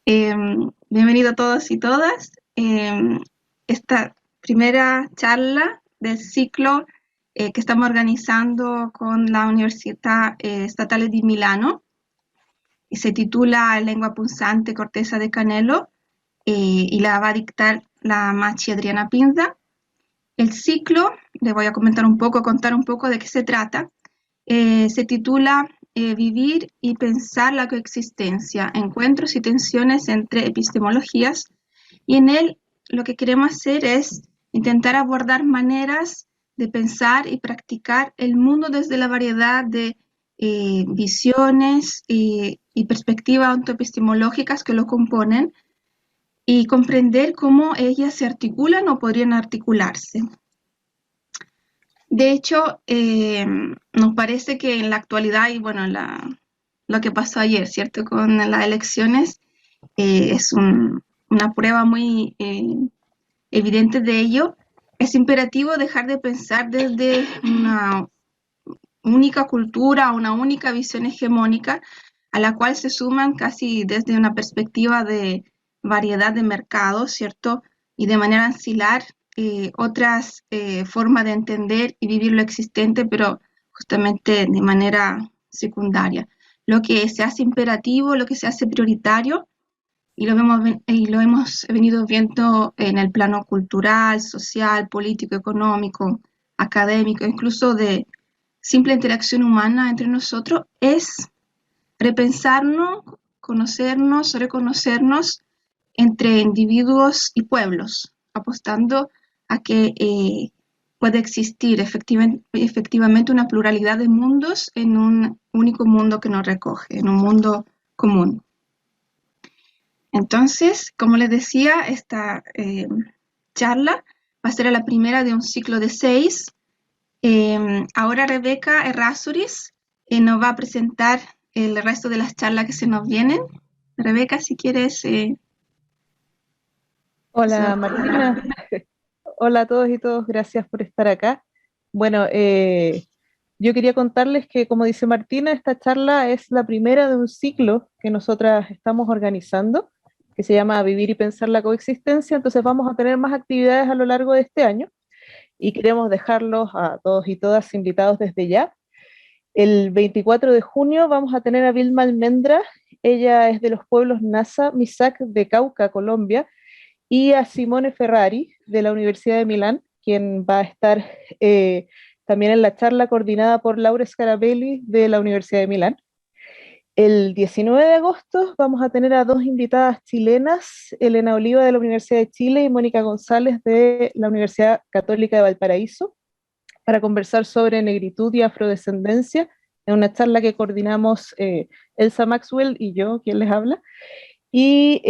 Eh, Bienvenido a todos y todas. Esta primera charla del ciclo que estamos organizando con la Università Statale di Milano y se titula Lengua punzante, corteza de canelo y la va a dictar la Machi Adriana Pinza. El ciclo, le voy a comentar un poco, contar un poco de qué se trata. Se titula Vivir y pensar la coexistencia, encuentros y tensiones entre epistemologías, y en él lo que queremos hacer es intentar abordar maneras de pensar y practicar el mundo desde la variedad de visiones y perspectivas ontoepistemológicas que lo componen y comprender cómo ellas se articulan o podrían articularse. De hecho, nos parece que en la actualidad y bueno, lo que pasó ayer, ¿cierto? Con las elecciones, es una prueba muy evidente de ello. Es imperativo dejar de pensar desde una única cultura, una única visión hegemónica, a la cual se suman casi desde una perspectiva de variedad de mercados, ¿cierto? Y de manera ancilar otras formas de entender y vivir lo existente, pero justamente de manera secundaria. Lo que se hace imperativo, lo que se hace prioritario, y lo hemos venido viendo en el plano cultural, social, político, económico, académico, incluso de simple interacción humana entre nosotros, es repensarnos, conocernos, reconocernos entre individuos y pueblos, apostando a que puede existir efectivamente una pluralidad de mundos en un único mundo que nos recoge, en un mundo común. Entonces, como les decía, esta charla va a ser la primera de un ciclo de 6. Ahora Rebeca Errázuriz nos va a presentar el resto de las charlas que se nos vienen. Rebeca, si quieres. Hola Martina, hola a todos y todos, gracias por estar acá. Bueno, yo quería contarles que, como dice Martina, esta charla es la primera de un ciclo que nosotras estamos organizando, que se llama Vivir y Pensar la Coexistencia. Entonces vamos a tener más actividades a lo largo de este año y queremos dejarlos a todos y todas invitados desde ya. El 24 de junio vamos a tener a Vilma Almendra. Ella es de los pueblos Nasa, Misak de Cauca, Colombia, y a Simone Ferrari de la Universidad de Milán, quien va a estar también en la charla coordinada por Laura Scarabelli de la Universidad de Milán. El 19 de agosto vamos a tener a dos invitadas chilenas, Elena Oliva de la Universidad de Chile y Mónica González de la Universidad Católica de Valparaíso, para conversar sobre negritud y afrodescendencia, en una charla que coordinamos Elsa Maxwell y yo, quien les habla. Y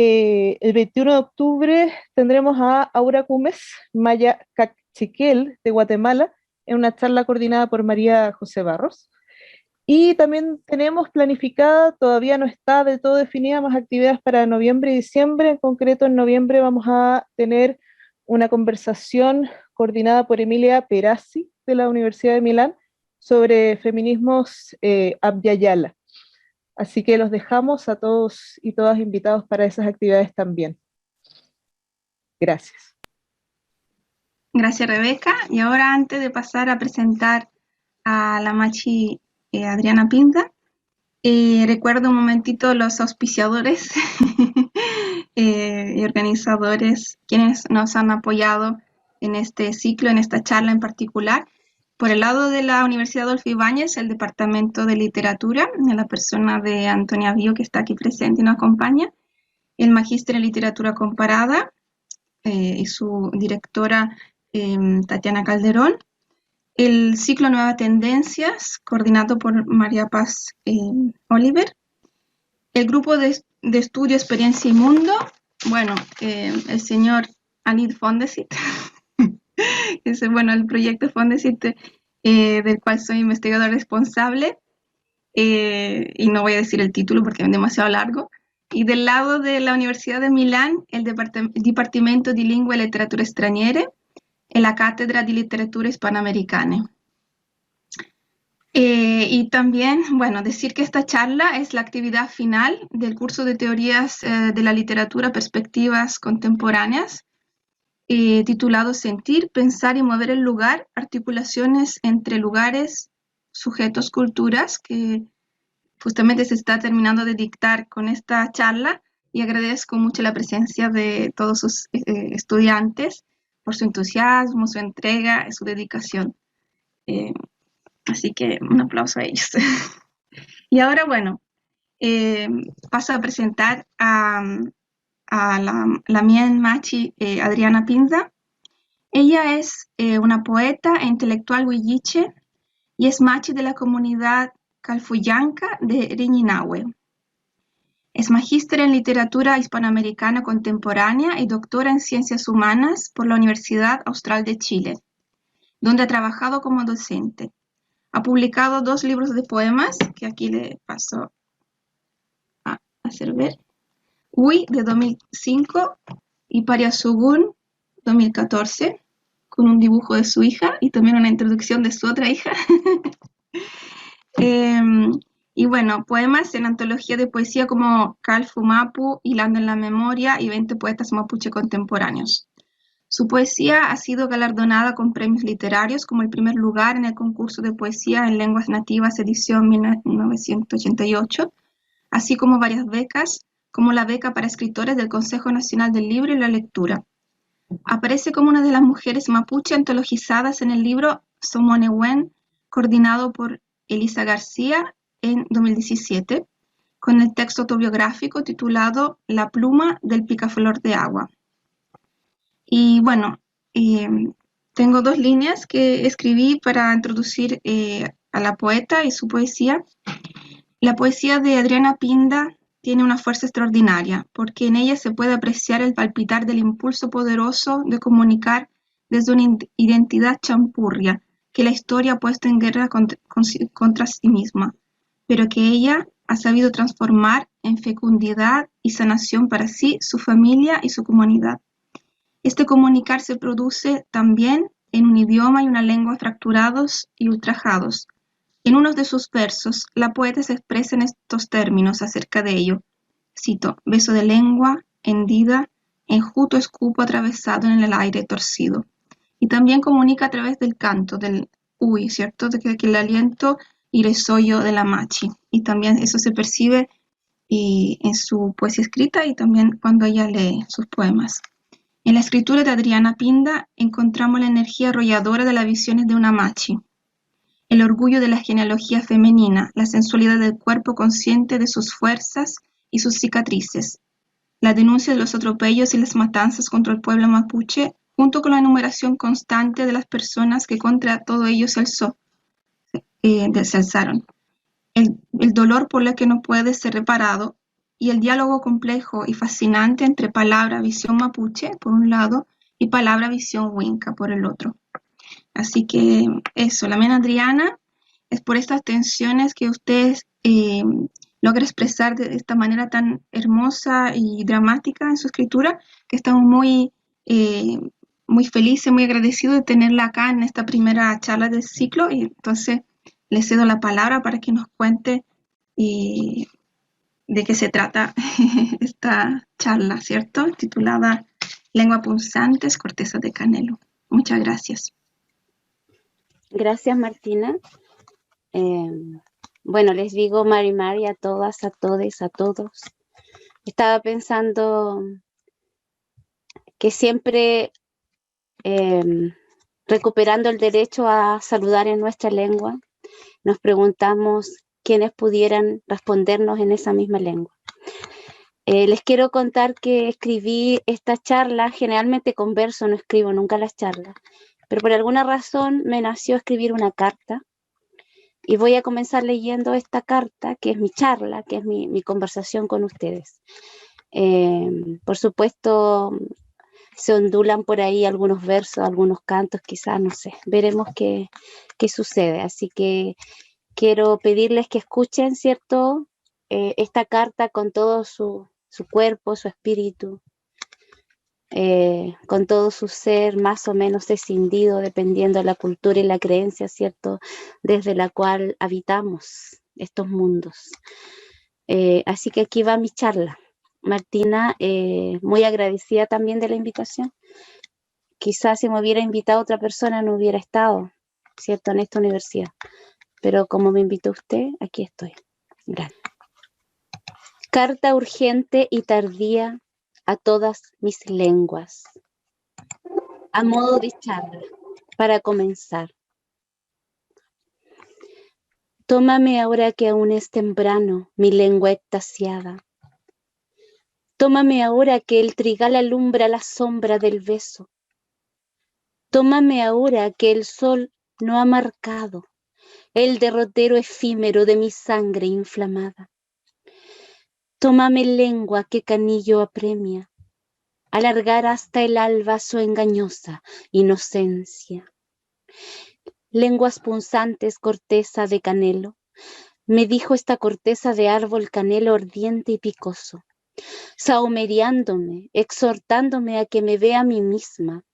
el 21 de octubre tendremos a Aura Cumes, Maya Cachiquel de Guatemala, en una charla coordinada por María José Barros. Y también tenemos planificada, todavía no está del todo definida, más actividades para noviembre y diciembre. En concreto, en noviembre vamos a tener una conversación coordinada por Emilia Perazzi de la Universidad de Milán sobre feminismos Abya. Así que los dejamos a todos y todas invitados para esas actividades también. Gracias. Gracias, Rebeca. Y ahora, antes de pasar a presentar a la Machi Adriana Pinza, recuerdo un momentito los auspiciadores y organizadores quienes nos han apoyado en este ciclo, en esta charla en particular. Por el lado de la Universidad Adolfo Ibáñez, el Departamento de Literatura, en la persona de Antonia Bio, que está aquí presente y nos acompaña, el Magíster en Literatura Comparada y su directora Tatiana Calderón, el ciclo Nuevas Tendencias, coordinado por María Paz Oliver, el grupo de estudio Experiencia y Mundo, bueno, el señor Anid Fondesit, ese, bueno, el proyecto Fondesit, del cual soy investigador responsable, y no voy a decir el título porque es demasiado largo. Y del lado de la Universidad de Milán, el Dipartimento di Lingua e Letterature Straniere e la Cátedra di Letteratura Hispanoamericana. Y también, bueno, decir que esta charla es la actividad final del curso de teorías de la literatura, perspectivas contemporáneas, titulado Sentir, pensar y mover el lugar, articulaciones entre lugares, sujetos, culturas, que justamente se está terminando de dictar con esta charla y agradezco mucho la presencia de todos sus estudiantes por su entusiasmo, su entrega, su dedicación. Eh, Así que un aplauso a ellos. Y ahora, bueno, eh, paso a presentar a la mien machi Adriana Pinza. Ella es una poeta e intelectual huilliche y es machi de la comunidad calfuyanca de Riñinahue. Es magíster en literatura hispanoamericana contemporánea y doctora en ciencias humanas por la Universidad Austral de Chile, donde ha trabajado como docente. Ha publicado 2 libros de poemas, que aquí le paso a hacer ver. Uy, de 2005, y Pariasugun, 2014, con un dibujo de su hija y también una introducción de su otra hija. Y bueno, poemas en antología de poesía como Calfu Mapu, Hilando en la Memoria y 20 poetas mapuche contemporáneos. Su poesía ha sido galardonada con premios literarios, como el primer lugar en el concurso de poesía en lenguas nativas edición 1988, así como varias becas, como la beca para escritores del Consejo Nacional del Libro y la Lectura. Aparece como una de las mujeres mapuche antologizadas en el libro Somonewen, coordinado por Elisa García en 2017, con el texto autobiográfico titulado La pluma del picaflor de agua. Y bueno, eh, tengo 2 líneas que escribí para introducir a la poeta y su poesía. La poesía de Adriana Pinda tiene una fuerza extraordinaria, porque en ella se puede apreciar el palpitar del impulso poderoso de comunicar desde una identidad champurria, que la historia ha puesto en guerra contra sí misma, pero que ella ha sabido transformar en fecundidad y sanación para sí, su familia y su comunidad. Este comunicar se produce también en un idioma y una lengua fracturados y ultrajados. En uno de sus versos, la poeta se expresa en estos términos acerca de ello. Cito: beso de lengua, hendida, enjuto escupo atravesado en el aire torcido. Y también comunica a través del canto, del uy, ¿cierto? De que el aliento y el sollo de la machi. Y también eso se percibe en su poesía escrita y también cuando ella lee sus poemas. En la escritura de Adriana Pinda encontramos la energía arrolladora de las visiones de una machi, el orgullo de la genealogía femenina, la sensualidad del cuerpo consciente de sus fuerzas y sus cicatrices, la denuncia de los atropellos y las matanzas contra el pueblo mapuche, junto con la enumeración constante de las personas que contra todo ello se alzaron, el dolor por el que no puede ser reparado y el diálogo complejo y fascinante entre palabra visión mapuche por un lado y palabra visión winca por el otro. Así que eso, la mena Adriana es por estas tensiones que usted logra expresar de esta manera tan hermosa y dramática en su escritura, que estamos eh, muy felices, muy agradecidos de tenerla acá en esta primera charla del ciclo. Y entonces le cedo la palabra para que nos cuente eh, de qué se trata esta charla, ¿cierto? Titulada Lengua punzantes, corteza de canelo. Muchas gracias. Gracias, Martina. Bueno, les digo Mari a todas, a todes, a todos. Estaba pensando que siempre recuperando el derecho a saludar en nuestra lengua, nos preguntamos quiénes pudieran respondernos en esa misma lengua. Les quiero contar que escribí esta charla, generalmente converso, no escribo nunca las charlas, pero por alguna razón me nació escribir una carta y voy a comenzar leyendo esta carta, que es mi charla, que es mi conversación con ustedes. Por supuesto, se ondulan por ahí algunos versos, algunos cantos, quizás, no sé, veremos qué sucede. Así que quiero pedirles que escuchen, ¿cierto? Esta carta con todo su cuerpo, su espíritu. con todo su ser más o menos escindido, dependiendo de la cultura y la creencia, ¿cierto?, desde la cual habitamos estos mundos. Así que aquí va mi charla. Martina, muy agradecida también de la invitación. Quizás si me hubiera invitado otra persona no hubiera estado, ¿cierto?, en esta universidad. Pero como me invitó usted, aquí estoy. Gracias. Carta urgente y tardía a todas mis lenguas. A modo de charla, para comenzar. Tómame ahora que aún es temprano, mi lengua extasiada. Tómame ahora que el trigal alumbra la sombra del beso. Tómame ahora que el sol no ha marcado el derrotero efímero de mi sangre inflamada. Tómame lengua que canillo apremia, alargar hasta el alba su engañosa inocencia. Lenguas punzantes, corteza de canelo, me dijo esta corteza de árbol canelo ardiente y picoso, sahumereándome, exhortándome a que me vea a mí misma,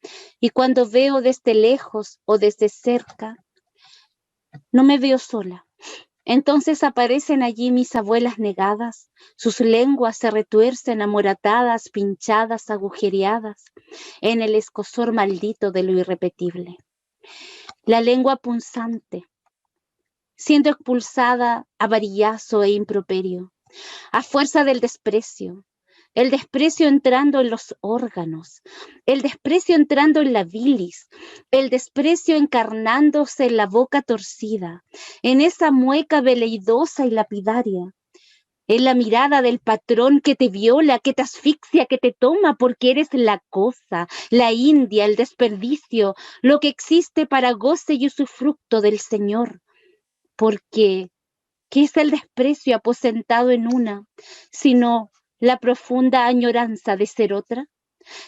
y cuando veo desde lejos o desde cerca, no me veo sola. Entonces aparecen allí mis abuelas negadas, sus lenguas se retuercen amoratadas, pinchadas, agujereadas, en el escozor maldito de lo irrepetible. La lengua punzante, siendo expulsada a varillazo e improperio, a fuerza del desprecio, el desprecio entrando en los órganos, el desprecio entrando en la bilis, el desprecio encarnándose en la boca torcida, en esa mueca veleidosa y lapidaria, en la mirada del patrón que te viola, que te asfixia, que te toma porque eres la cosa, la india, el desperdicio, lo que existe para goce y usufructo del Señor. Porque, ¿qué es el desprecio aposentado en una, sino la profunda añoranza de ser otra?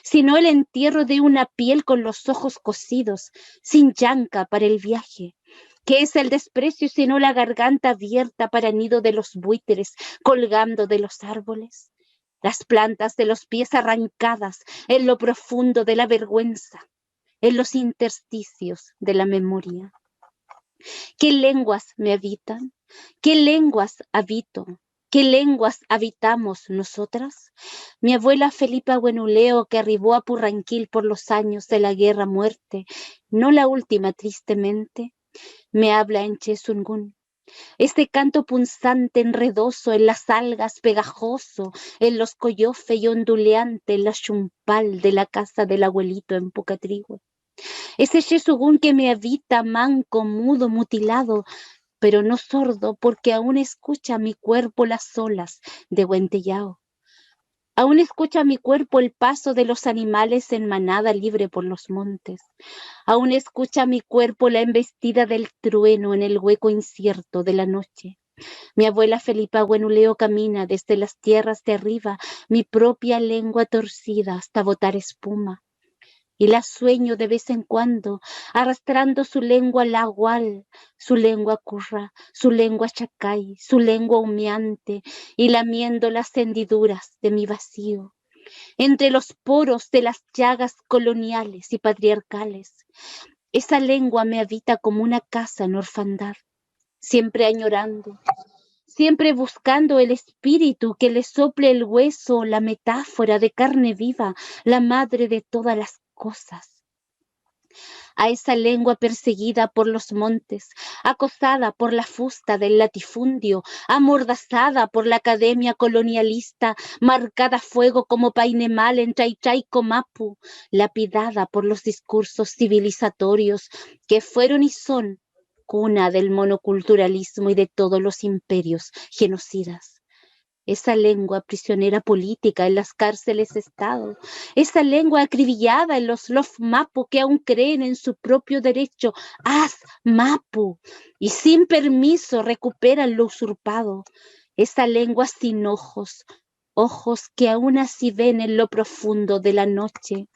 Sino el entierro de una piel con los ojos cosidos, sin llanca para el viaje. ¿Qué es el desprecio sino la garganta abierta para nido de los buitres colgando de los árboles? Las plantas de los pies arrancadas en lo profundo de la vergüenza, en los intersticios de la memoria. ¿Qué lenguas me habitan? ¿Qué lenguas habito? ¿Qué lenguas habitamos nosotras? Mi abuela Felipa Buenuleo, que arribó a Purranquil por los años de la guerra-muerte, no la última tristemente, me habla en Chesungún. Este canto punzante, enredoso, en las algas pegajoso, en los coyofe y onduleante, en la chumpal de la casa del abuelito en Pucatrihue. Ese Chesungún que me habita manco, mudo, mutilado, pero no sordo, porque aún escucha mi cuerpo las olas de Huentellao. Aún escucha mi cuerpo el paso de los animales en manada libre por los montes. Aún escucha mi cuerpo la embestida del trueno en el hueco incierto de la noche. Mi abuela Felipa Buenuleo camina desde las tierras de arriba, mi propia lengua torcida hasta botar espuma. Y la sueño de vez en cuando, arrastrando su lengua lagual, su lengua curra, su lengua chacay, su lengua humeante, y lamiendo las hendiduras de mi vacío, entre los poros de las llagas coloniales y patriarcales. Esa lengua me habita como una casa en orfandad, siempre añorando, siempre buscando el espíritu que le sople el hueso, la metáfora de carne viva, la madre de todas las cosas. A esa lengua perseguida por los montes, acosada por la fusta del latifundio, amordazada por la academia colonialista, marcada a fuego como painemal en Chaychaycomapu, lapidada por los discursos civilizatorios que fueron y son cuna del monoculturalismo y de todos los imperios genocidas. Esa lengua prisionera política en las cárceles de Estado, esa lengua acribillada en los Lofmapu que aún creen en su propio derecho, Mapu, y sin permiso recuperan lo usurpado, esa lengua sin ojos, ojos que aún así ven en lo profundo de la noche,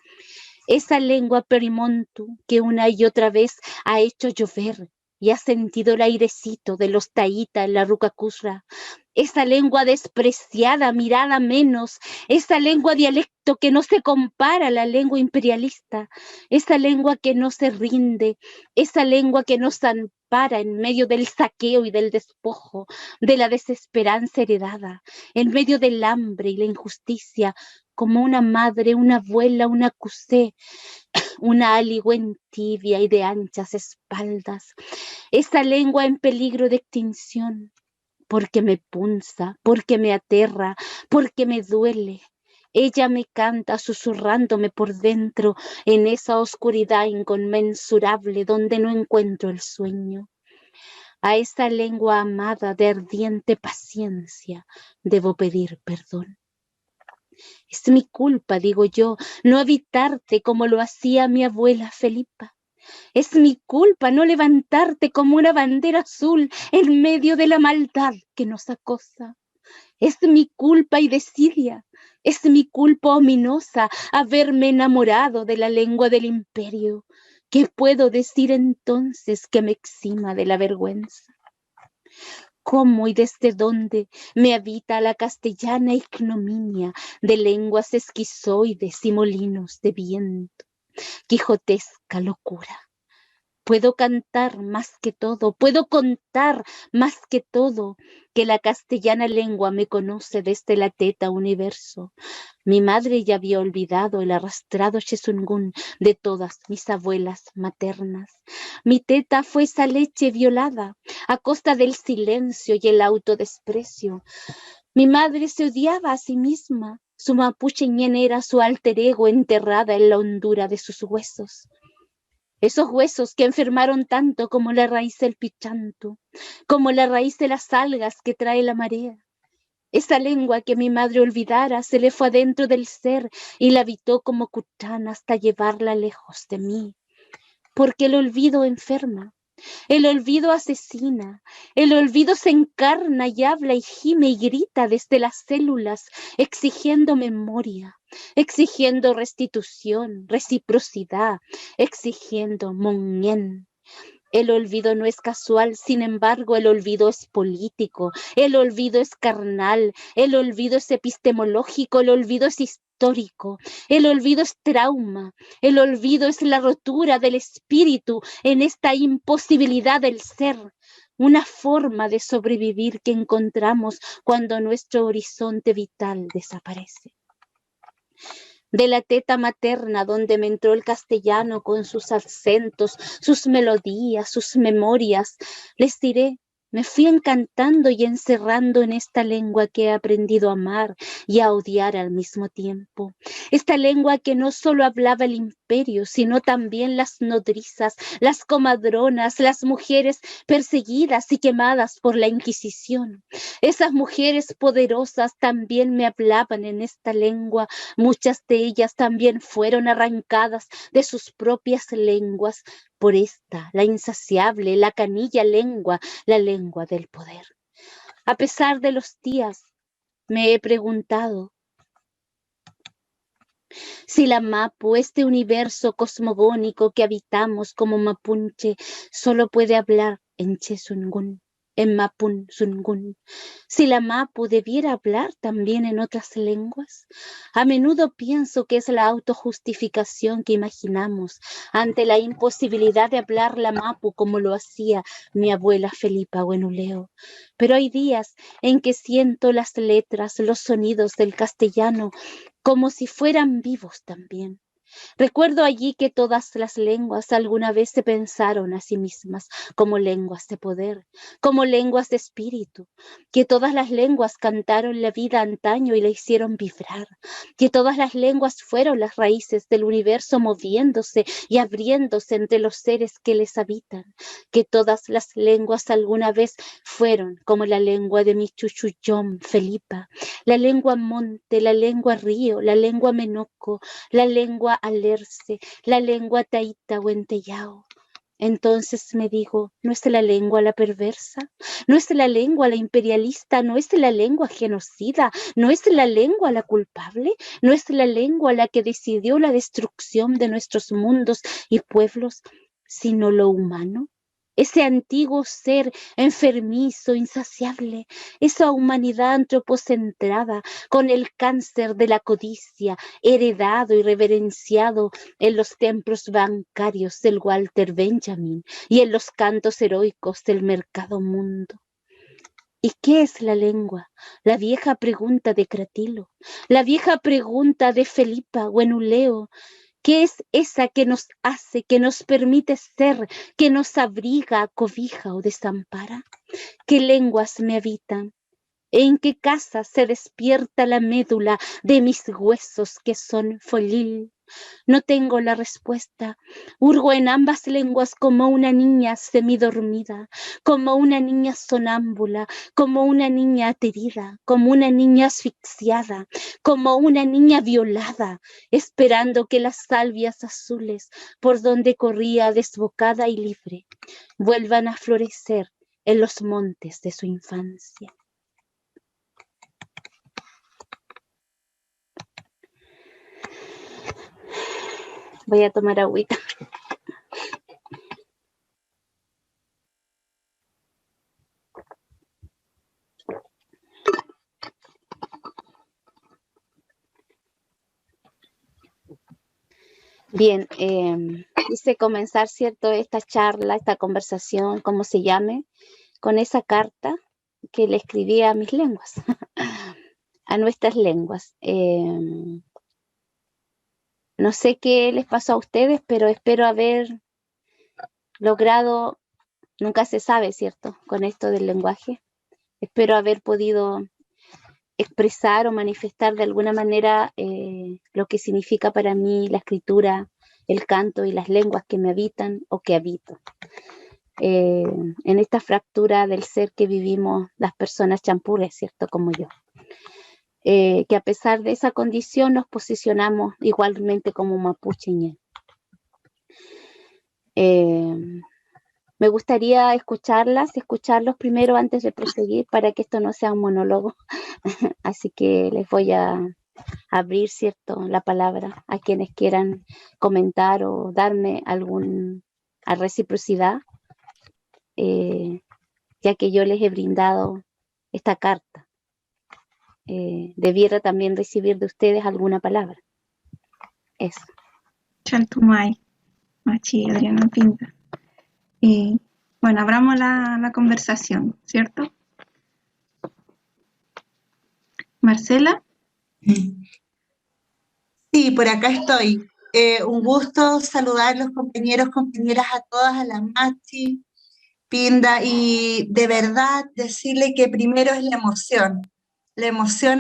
esa lengua perimontu que una y otra vez ha hecho llover y ha sentido el airecito de los taíta en la Rucacusra. Esa lengua despreciada, mirada menos, esa lengua dialecto que no se compara a la lengua imperialista, esa lengua que no se rinde, esa lengua que nos ampara en medio del saqueo y del despojo, de la desesperanza heredada, en medio del hambre y la injusticia, como una madre, una abuela, una cusé, una aligüen tibia y de anchas espaldas, esa lengua en peligro de extinción, porque me punza, porque me aterra, porque me duele. Ella me canta susurrándome por dentro en esa oscuridad inconmensurable donde no encuentro el sueño. A esa lengua amada de ardiente paciencia debo pedir perdón. Es mi culpa, digo yo, no habitarte como lo hacía mi abuela Felipa. Es mi culpa no levantarte como una bandera azul en medio de la maldad que nos acosa. Es mi culpa y desidia, es mi culpa ominosa haberme enamorado de la lengua del imperio. ¿Qué puedo decir entonces que me exima de la vergüenza? ¿Cómo y desde dónde me habita la castellana ignominia de lenguas esquizoides y molinos de viento? Quijotesca locura. Puedo cantar más que todo, puedo contar más que todo, que la castellana lengua me conoce desde la teta universo. Mi madre ya había olvidado el arrastrado chesungún de todas mis abuelas maternas. Mi teta fue esa leche violada a costa del silencio y el autodesprecio. Mi madre se odiaba a sí misma. Su mapuche ñen era su alter ego enterrada en la hondura de sus huesos. Esos huesos que enfermaron tanto como la raíz del pichanto, como la raíz de las algas que trae la marea. Esa lengua que mi madre olvidara se le fue adentro del ser y la habitó como Cután hasta llevarla lejos de mí. Porque el olvido enferma, el olvido asesina, el olvido se encarna y habla y gime y grita desde las células, exigiendo memoria, exigiendo restitución, reciprocidad, exigiendo monñén. El olvido no es casual, sin embargo, el olvido es político, el olvido es carnal, el olvido es epistemológico, el olvido es histórico, el olvido es trauma, el olvido es la rotura del espíritu en esta imposibilidad del ser, una forma de sobrevivir que encontramos cuando nuestro horizonte vital desaparece. De la teta materna donde me entró el castellano con sus acentos, sus melodías, sus memorias, les diré, me fui encantando y encerrando en esta lengua que he aprendido a amar y a odiar al mismo tiempo. Esta lengua que no solo hablaba el imperio, sino también las nodrizas, las comadronas, las mujeres perseguidas y quemadas por la Inquisición. Esas mujeres poderosas también me hablaban en esta lengua. Muchas de ellas también fueron arrancadas de sus propias lenguas por esta, la insaciable, la canilla lengua, la lengua del poder. A pesar de los días, me he preguntado si la Mapu, este universo cosmogónico que habitamos como mapunche, solo puede hablar en Chesungún, en Mapun Zungun. Si la Mapu debiera hablar también en otras lenguas, a menudo pienso que es la autojustificación que imaginamos ante la imposibilidad de hablar la Mapu como lo hacía mi abuela Felipa Huenuleo. Pero hay días en que siento las letras, los sonidos del castellano como si fueran vivos también. Recuerdo allí que todas las lenguas alguna vez se pensaron a sí mismas como lenguas de poder, como lenguas de espíritu, que todas las lenguas cantaron la vida antaño y la hicieron vibrar, que todas las lenguas fueron las raíces del universo moviéndose y abriéndose entre los seres que les habitan, que todas las lenguas alguna vez fueron como la lengua de mi chuchuyón Felipa, la lengua monte, la lengua río, la lengua menoco, la lengua alerce, la lengua taíta huenteyao. Entonces me digo, ¿no es la lengua la perversa? ¿No es la lengua la imperialista? ¿No es la lengua genocida? ¿No es la lengua la culpable? ¿No es la lengua la que decidió la destrucción de nuestros mundos y pueblos, sino lo humano? ese antiguo ser enfermizo, insaciable, esa humanidad antropocentrada con el cáncer de la codicia, heredado y reverenciado en los templos bancarios del Walter Benjamin y en los cantos heroicos del mercado mundo. ¿Y qué es la lengua? La vieja pregunta de Cratilo, la vieja pregunta de Felipa o Enuleo. ¿Qué es esa que nos hace, que nos permite ser, que nos abriga, cobija o desampara? ¿Qué lenguas me habitan? ¿En qué casa se despierta la médula de mis huesos que son folil? No tengo la respuesta. Hurgo en ambas lenguas como una niña semidormida, como una niña sonámbula, como una niña aterida, como una niña asfixiada, como una niña violada, esperando que las salvias azules por donde corría desbocada y libre vuelvan a florecer en los montes de su infancia. Voy a tomar agüita. Bien, quise comenzar, ¿cierto?, esta charla, esta conversación, como se llame, con esa carta que le escribí a mis lenguas, a nuestras lenguas. No sé qué les pasó a ustedes, pero espero haber logrado, nunca se sabe, ¿cierto?, con esto del lenguaje. Espero haber podido expresar o manifestar de alguna manera lo que significa para mí la escritura, el canto y las lenguas que me habitan o que habito. En esta fractura del ser que vivimos las personas champúes, ¿cierto?, como yo. Que a pesar de esa condición nos posicionamos igualmente como mapuche ñe. Me gustaría escucharlos primero antes de proseguir para que esto no sea un monólogo. Así que les voy a abrir, ¿cierto?, la palabra a quienes quieran comentar o darme a reciprocidad, ya que yo les he brindado esta carta. Debiera también recibir de ustedes alguna palabra. Eso. Chaltumay, Machi, Adriana Pinta. Bueno, abramos la conversación, ¿cierto? Marcela. Sí, por acá estoy. Un gusto saludar a los compañeros, compañeras, a todas, a la Machi, Pinda, y de verdad decirle que primero es la emoción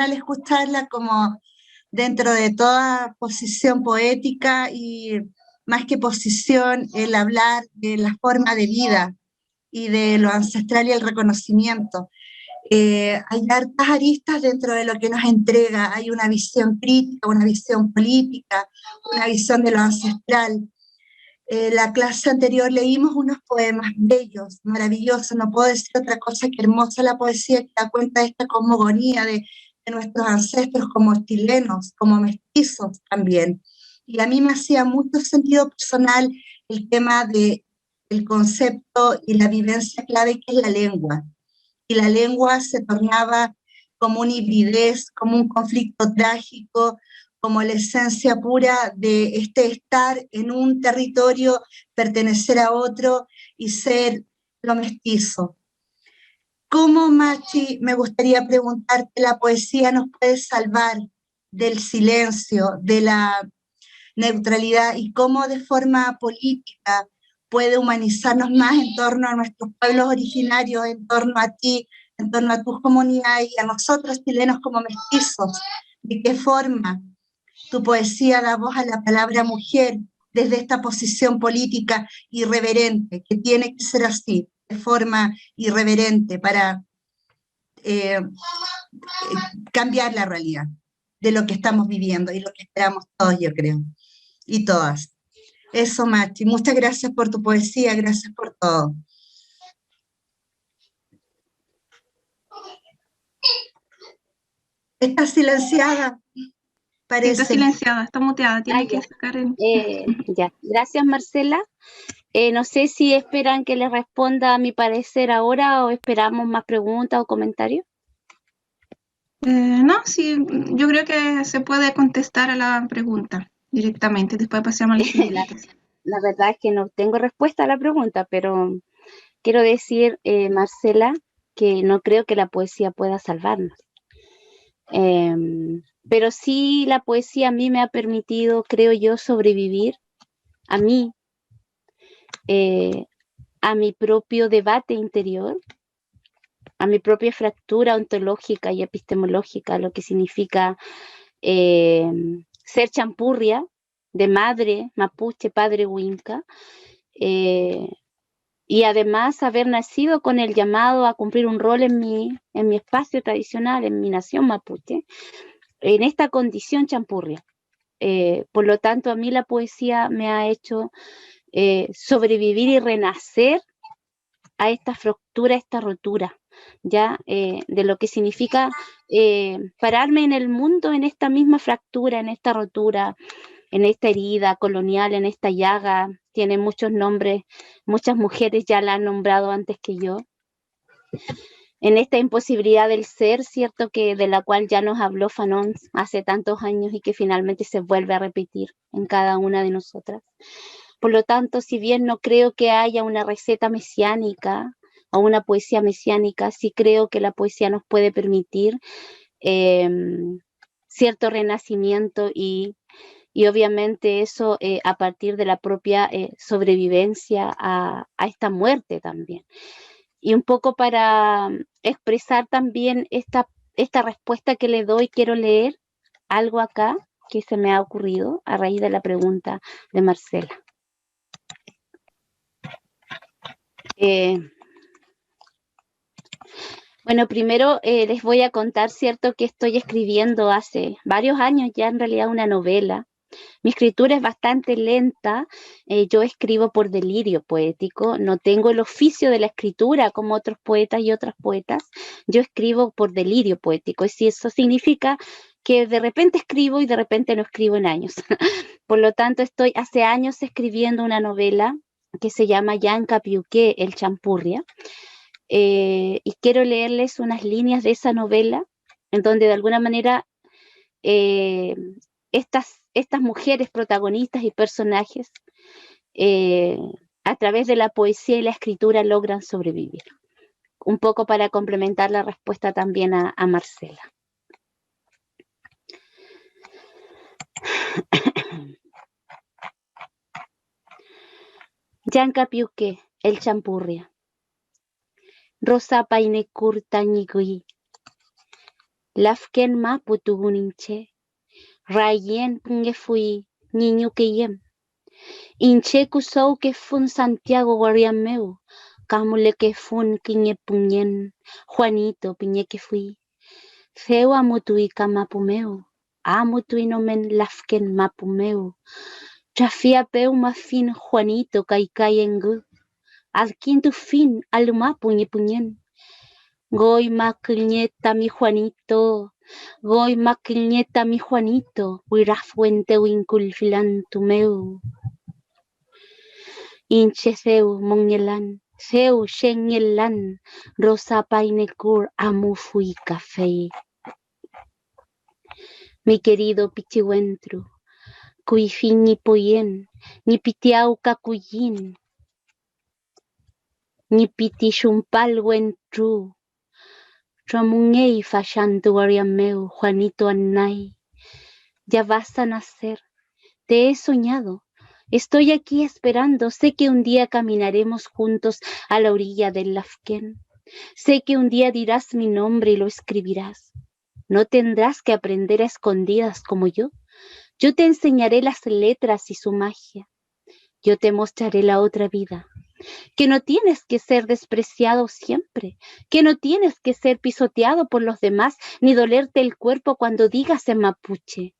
al escucharla como dentro de toda posición poética y más que posición, el hablar de la forma de vida y de lo ancestral y el reconocimiento. Hay hartas aristas dentro de lo que nos entrega, hay una visión crítica, una visión política, una visión de lo ancestral. La clase anterior leímos unos poemas bellos, maravillosos, no puedo decir otra cosa que hermosa la poesía que da cuenta de esta cosmogonía de nuestros ancestros como chilenos, como mestizos también. Y a mí me hacía mucho sentido personal el tema del concepto y la vivencia clave que es la lengua. Y la lengua se tornaba como una hibridez, como un conflicto trágico, como la esencia pura de estar en un territorio, pertenecer a otro y ser lo mestizo. ¿Cómo, Machi, me gustaría preguntarte, la poesía nos puede salvar del silencio, de la neutralidad, y cómo de forma política puede humanizarnos más en torno a nuestros pueblos originarios, en torno a ti, en torno a tus comunidades y a nosotros chilenos como mestizos? ¿De qué forma tu poesía da voz a la palabra mujer desde esta posición política irreverente, que tiene que ser así, de forma irreverente para cambiar la realidad de lo que estamos viviendo y lo que esperamos todos, yo creo, y todas? Eso, Machi, muchas gracias por tu poesía, gracias por todo. Está silenciada, parece. Sí, está silenciada, está muteada, tiene que Ya. sacar el... Ya, gracias Marcela. No sé si esperan que les responda a mi parecer ahora o esperamos más preguntas o comentarios. No, sí, yo creo que se puede contestar a la pregunta directamente, después pasamos a la siguiente. La verdad es que no tengo respuesta a la pregunta, pero quiero decir, Marcela, que no creo que la poesía pueda salvarnos. Pero sí la poesía a mí me ha permitido, creo yo, sobrevivir a mí, a mi propio debate interior, a mi propia fractura ontológica y epistemológica, lo que significa ser champurria, de madre mapuche, padre huinca, y además haber nacido con el llamado a cumplir un rol en mi espacio tradicional, en mi nación mapuche, en esta condición champurria. Por lo tanto, a mí la poesía me ha hecho sobrevivir y renacer a esta fractura, a esta rotura, ya de lo que significa pararme en el mundo en esta misma fractura, en esta rotura, en esta herida colonial, en esta llaga. Tiene muchos nombres, muchas mujeres ya la han nombrado antes que yo. En esta imposibilidad del ser, cierto, que de la cual ya nos habló Fanon hace tantos años y que finalmente se vuelve a repetir en cada una de nosotras. Por lo tanto, si bien no creo que haya una receta mesiánica o una poesía mesiánica, sí creo que la poesía nos puede permitir cierto renacimiento y obviamente eso a partir de la propia sobrevivencia a esta muerte también. Y un poco para expresar también esta respuesta que le doy, quiero leer algo acá que se me ha ocurrido a raíz de la pregunta de Marcela. Bueno, primero les voy a contar, cierto, que estoy escribiendo hace varios años ya en realidad una novela. Mi escritura es bastante lenta, yo escribo por delirio poético, no tengo el oficio de la escritura como otros poetas y otras poetas, yo escribo por delirio poético, y eso significa que de repente escribo y de repente no escribo en años. Por lo tanto, estoy hace años escribiendo una novela que se llama Yanka Piuqué, el Champurria, y quiero leerles unas líneas de esa novela en donde de alguna manera estas mujeres protagonistas y personajes a través de la poesía y la escritura logran sobrevivir. Un poco para complementar la respuesta también a Marcela. Yanka Piuqué, el Champurria. Rosa paine kurtañigui. Lafken ma putuguninche. Rayen pungefui niño que yem. Inche kusou que fun Santiago guariameu. Camule que fun quiñe puñen. Juanito piñe que fui. Feu amutui camapumeu. Amutui nomen lafken mapumeu. Trafia peu ma fin Juanito caicaiengu. Al quinto fin aluma puñe puñen. Goy maquilñeta mi Juanito. Goy maquilñeta mi Juanito, huira fuente winculfilantumeu. Inche seu monyelan, seu shenyelan, rosa painecur amufui café. Mi querido pichihuentru, cuifin ni poyen, ni pitiau cacuyin, ni pitichumpal wentru. Ramungei fashantu ariameu, Juanito Annay. Ya vas a nacer, te he soñado, estoy aquí esperando, sé que un día caminaremos juntos a la orilla del Lafken, sé que un día dirás mi nombre y lo escribirás, no tendrás que aprender a escondidas como yo te enseñaré las letras y su magia, yo te mostraré la otra vida, que no tienes que ser despreciado siempre, que no tienes que ser pisoteado por los demás, ni dolerte el cuerpo cuando digas en mapuche.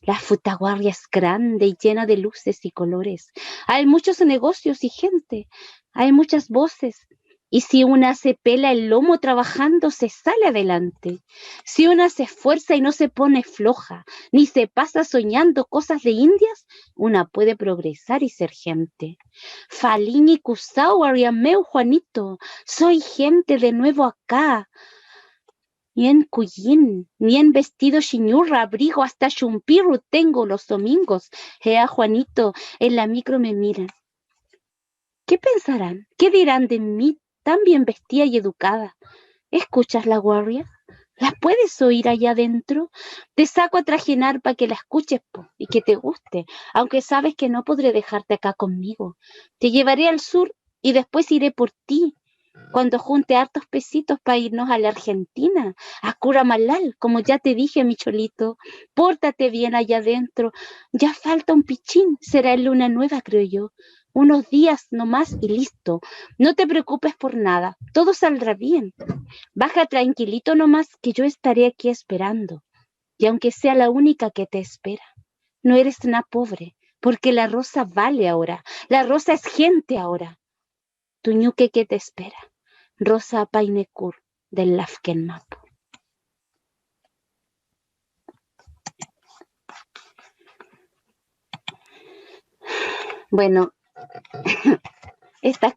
La Futaguarria es grande y llena de luces y colores. Hay muchos negocios y gente, hay muchas voces, Y si una se pela el lomo trabajando, se sale adelante. Si una se esfuerza y no se pone floja, ni se pasa soñando cosas de indias, una puede progresar y ser gente. Faliñi Cusao, Ariameu, Juanito, soy gente de nuevo acá. Ni en Cuyín, ni en vestido chiñurra, abrigo hasta chumpiru tengo los domingos. Gea Juanito, en la micro me miran. ¿Qué pensarán? ¿Qué dirán de mí tan bien vestida y educada? ¿Escuchas la guardia? ¿Las puedes oír allá adentro? Te saco a trajinar para que la escuches y que te guste, aunque sabes que no podré dejarte acá conmigo. Te llevaré al sur y después iré por ti. Cuando junte hartos pesitos para irnos a la Argentina, a Curamalal, como ya te dije, mi cholito, pórtate bien allá adentro. Ya falta un pichín, será en luna nueva, creo yo. Unos días nomás y listo. No te preocupes por nada, todo saldrá bien. Baja tranquilito nomás que yo estaré aquí esperando. Y aunque sea la única que te espera, no eres una pobre, porque la rosa vale ahora, la rosa es gente ahora. Tu ñuque que te espera, Rosa Painekur del Lafken Mapu. Bueno, esta es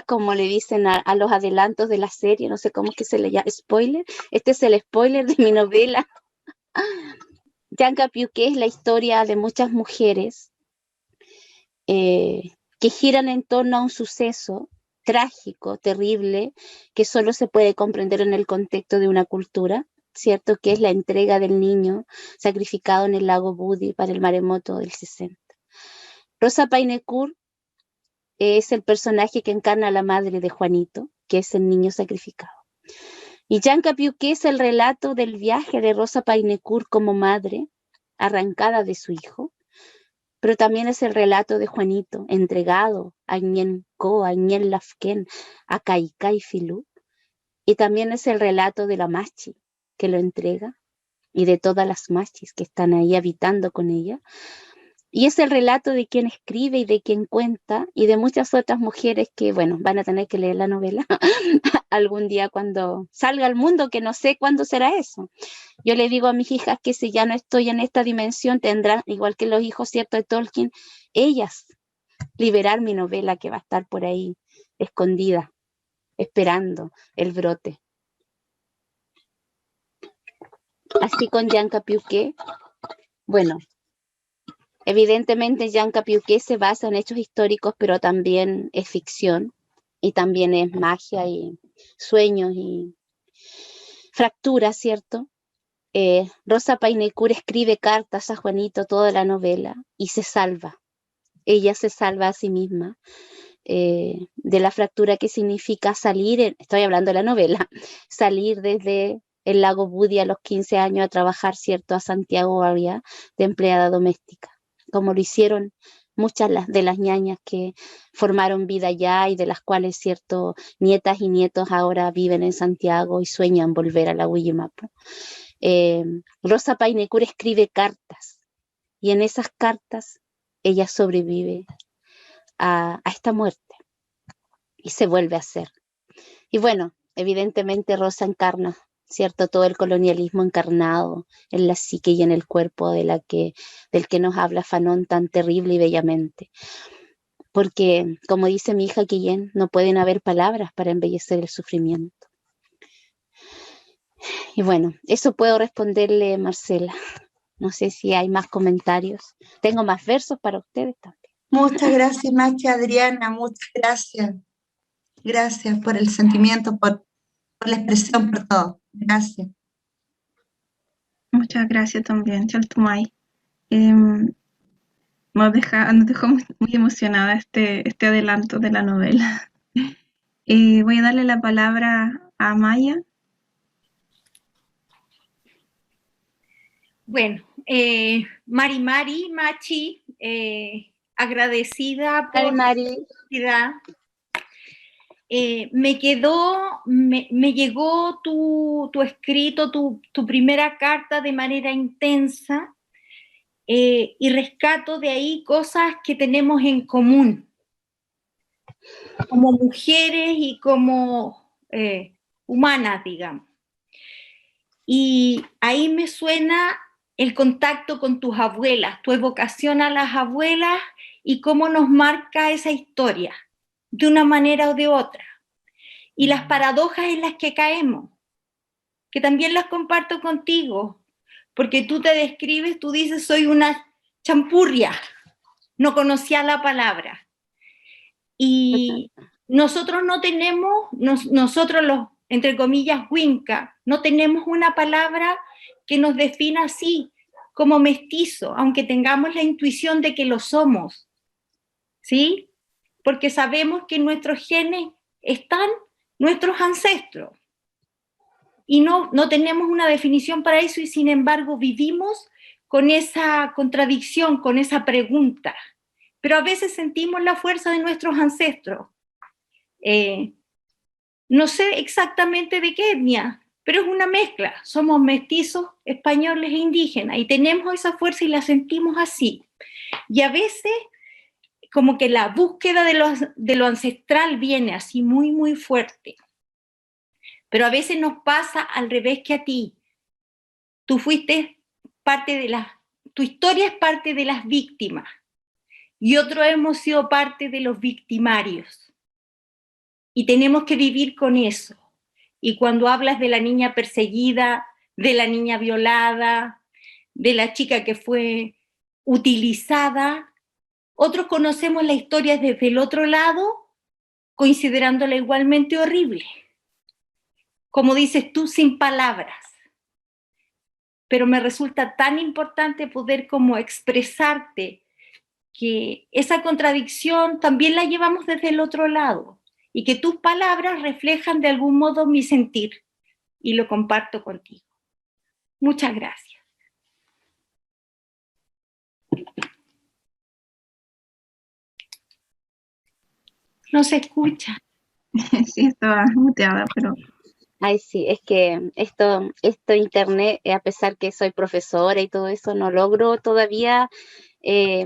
como le dicen a los adelantos de la serie, no sé cómo es que se le llama, spoiler. Este es el spoiler de mi novela. Llankapiuké es la historia de muchas mujeres que giran en torno a un suceso trágico, terrible, que solo se puede comprender en el contexto de una cultura, ¿cierto? Que es la entrega del niño sacrificado en el lago Budi para el maremoto del 60. Rosa Painekur es el personaje que encarna a la madre de Juanito, que es el niño sacrificado. Y Llankapiuké es el relato del viaje de Rosa Painekur como madre, arrancada de su hijo, pero también es el relato de Juanito, entregado a Ñen Ko, a Ñen Lafken, a Kaikai Filú, y también es el relato de la machi que lo entrega, y de todas las machis que están ahí habitando con ella, y es el relato de quien escribe y de quien cuenta, y de muchas otras mujeres que, bueno, van a tener que leer la novela algún día cuando salga al mundo, que no sé cuándo será eso. Yo le digo a mis hijas que si ya no estoy en esta dimensión, tendrán, igual que los hijos, ¿cierto?, de Tolkien, ellas liberar mi novela que va a estar por ahí escondida, esperando el brote. Así con Llankapiuké, bueno, evidentemente Llankapiuké se basa en hechos históricos, pero también es ficción, y también es magia y sueños y fracturas, ¿cierto? Rosa Painekur escribe cartas a Juanito toda la novela y se salva. Ella se salva a sí misma de la fractura que significa salir, estoy hablando de la novela, salir desde el lago Budi a los 15 años a trabajar, ¿cierto?, a Santiago Aria de empleada doméstica, como lo hicieron muchas de las ñañas que formaron vida allá y de las cuales, ¿cierto?, nietas y nietos ahora viven en Santiago y sueñan volver a la Huillimapu. Rosa Painekur escribe cartas y en esas cartas ella sobrevive a esta muerte y se vuelve a ser. Y bueno, evidentemente Rosa encarna, ¿cierto?, todo el colonialismo encarnado en la psique y en el cuerpo del que nos habla Fanon tan terrible y bellamente. Porque, como dice mi hija Guillén, no pueden haber palabras para embellecer el sufrimiento. Y bueno, eso puedo responderle, Marcela. No sé si hay más comentarios. Tengo más versos para ustedes también. Muchas gracias, Machi Adriana, muchas gracias. Gracias por el sentimiento, por la expresión, por todo. Gracias. Muchas gracias también, Chaltumay. Nos dejó muy emocionada este adelanto de la novela. Voy a darle la palabra a Maya. Bueno, Mari, Machi, agradecida por la oportunidad. Me llegó tu escrito, tu primera carta de manera intensa, y rescato de ahí cosas que tenemos en común. como mujeres y como humanas, digamos. Y ahí me suena el contacto con tus abuelas, tu evocación a las abuelas y cómo nos marca esa historia, de una manera o de otra. Y las paradojas en las que caemos, que también las comparto contigo, porque tú te describes, tú dices, soy una champurria, no conocía la palabra. Y nosotros no tenemos, nosotros los, entre comillas, Winca, no tenemos una palabra que nos defina así, como mestizo, aunque tengamos la intuición de que lo somos, ¿sí? Porque sabemos que en nuestros genes están nuestros ancestros. Y no tenemos una definición para eso y sin embargo vivimos con esa contradicción, con esa pregunta. Pero a veces sentimos la fuerza de nuestros ancestros. No sé exactamente de qué etnia, pero es una mezcla. Somos mestizos, españoles e indígenas y tenemos esa fuerza y la sentimos así. Y a veces como que la búsqueda de lo ancestral viene así muy, muy fuerte. Pero a veces nos pasa al revés que a ti. Tú fuiste parte de tu historia es parte de las víctimas y otros hemos sido parte de los victimarios. Y tenemos que vivir con eso. Y cuando hablas de la niña perseguida, de la niña violada, de la chica que fue utilizada, otros conocemos la historia desde el otro lado, considerándola igualmente horrible. Como dices tú, sin palabras. Pero me resulta tan importante poder como expresarte que esa contradicción también la llevamos desde el otro lado y que tus palabras reflejan de algún modo mi sentir y lo comparto contigo. Muchas gracias. No se escucha. Sí, estaba muteada, pero Ay, sí, es que esto internet, a pesar que soy profesora y todo eso, no logro todavía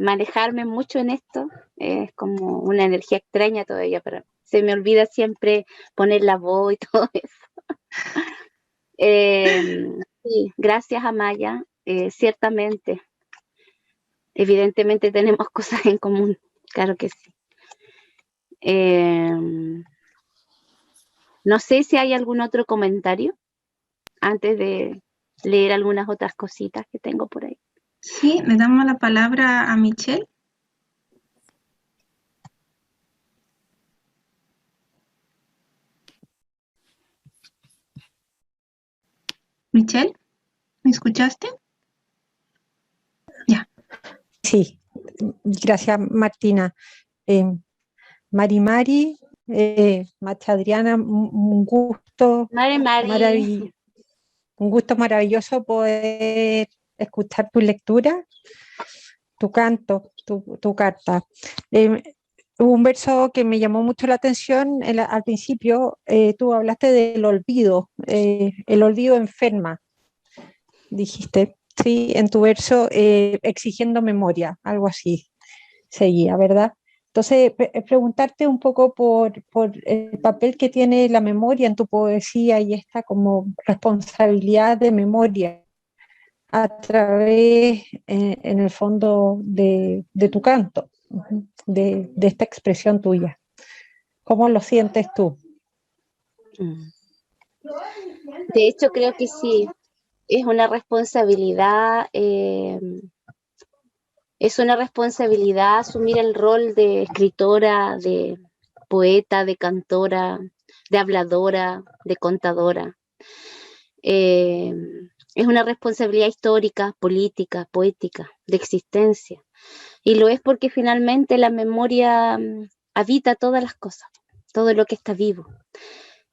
manejarme mucho en esto. Es como una energía extraña todavía, pero se me olvida siempre poner la voz y todo eso. Sí, gracias, Amaya. Ciertamente, evidentemente tenemos cosas en común, claro que sí. No sé si hay algún otro comentario antes de leer algunas otras cositas que tengo por ahí. sí, le damos la palabra a Michelle. Michelle, ¿me escuchaste? Ya. Sí, gracias Martina. Mari, Macha Adriana, un gusto un gusto maravilloso poder escuchar tu lectura, tu canto, tu carta. Hubo un verso que me llamó mucho la atención al principio. Tú hablaste del olvido, el olvido enferma, dijiste, sí, en tu verso, exigiendo memoria, algo así seguía, ¿verdad? Entonces, preguntarte un poco por el papel que tiene la memoria en tu poesía y esta como responsabilidad de memoria a través, en el fondo, de tu canto, de esta expresión tuya. ¿Cómo lo sientes tú? De hecho, creo que sí, es una responsabilidad. Es una responsabilidad asumir el rol de escritora, de poeta, de cantora, de habladora, de contadora. Es una responsabilidad histórica, política, poética, de existencia. Y lo es porque finalmente la memoria habita todas las cosas, todo lo que está vivo.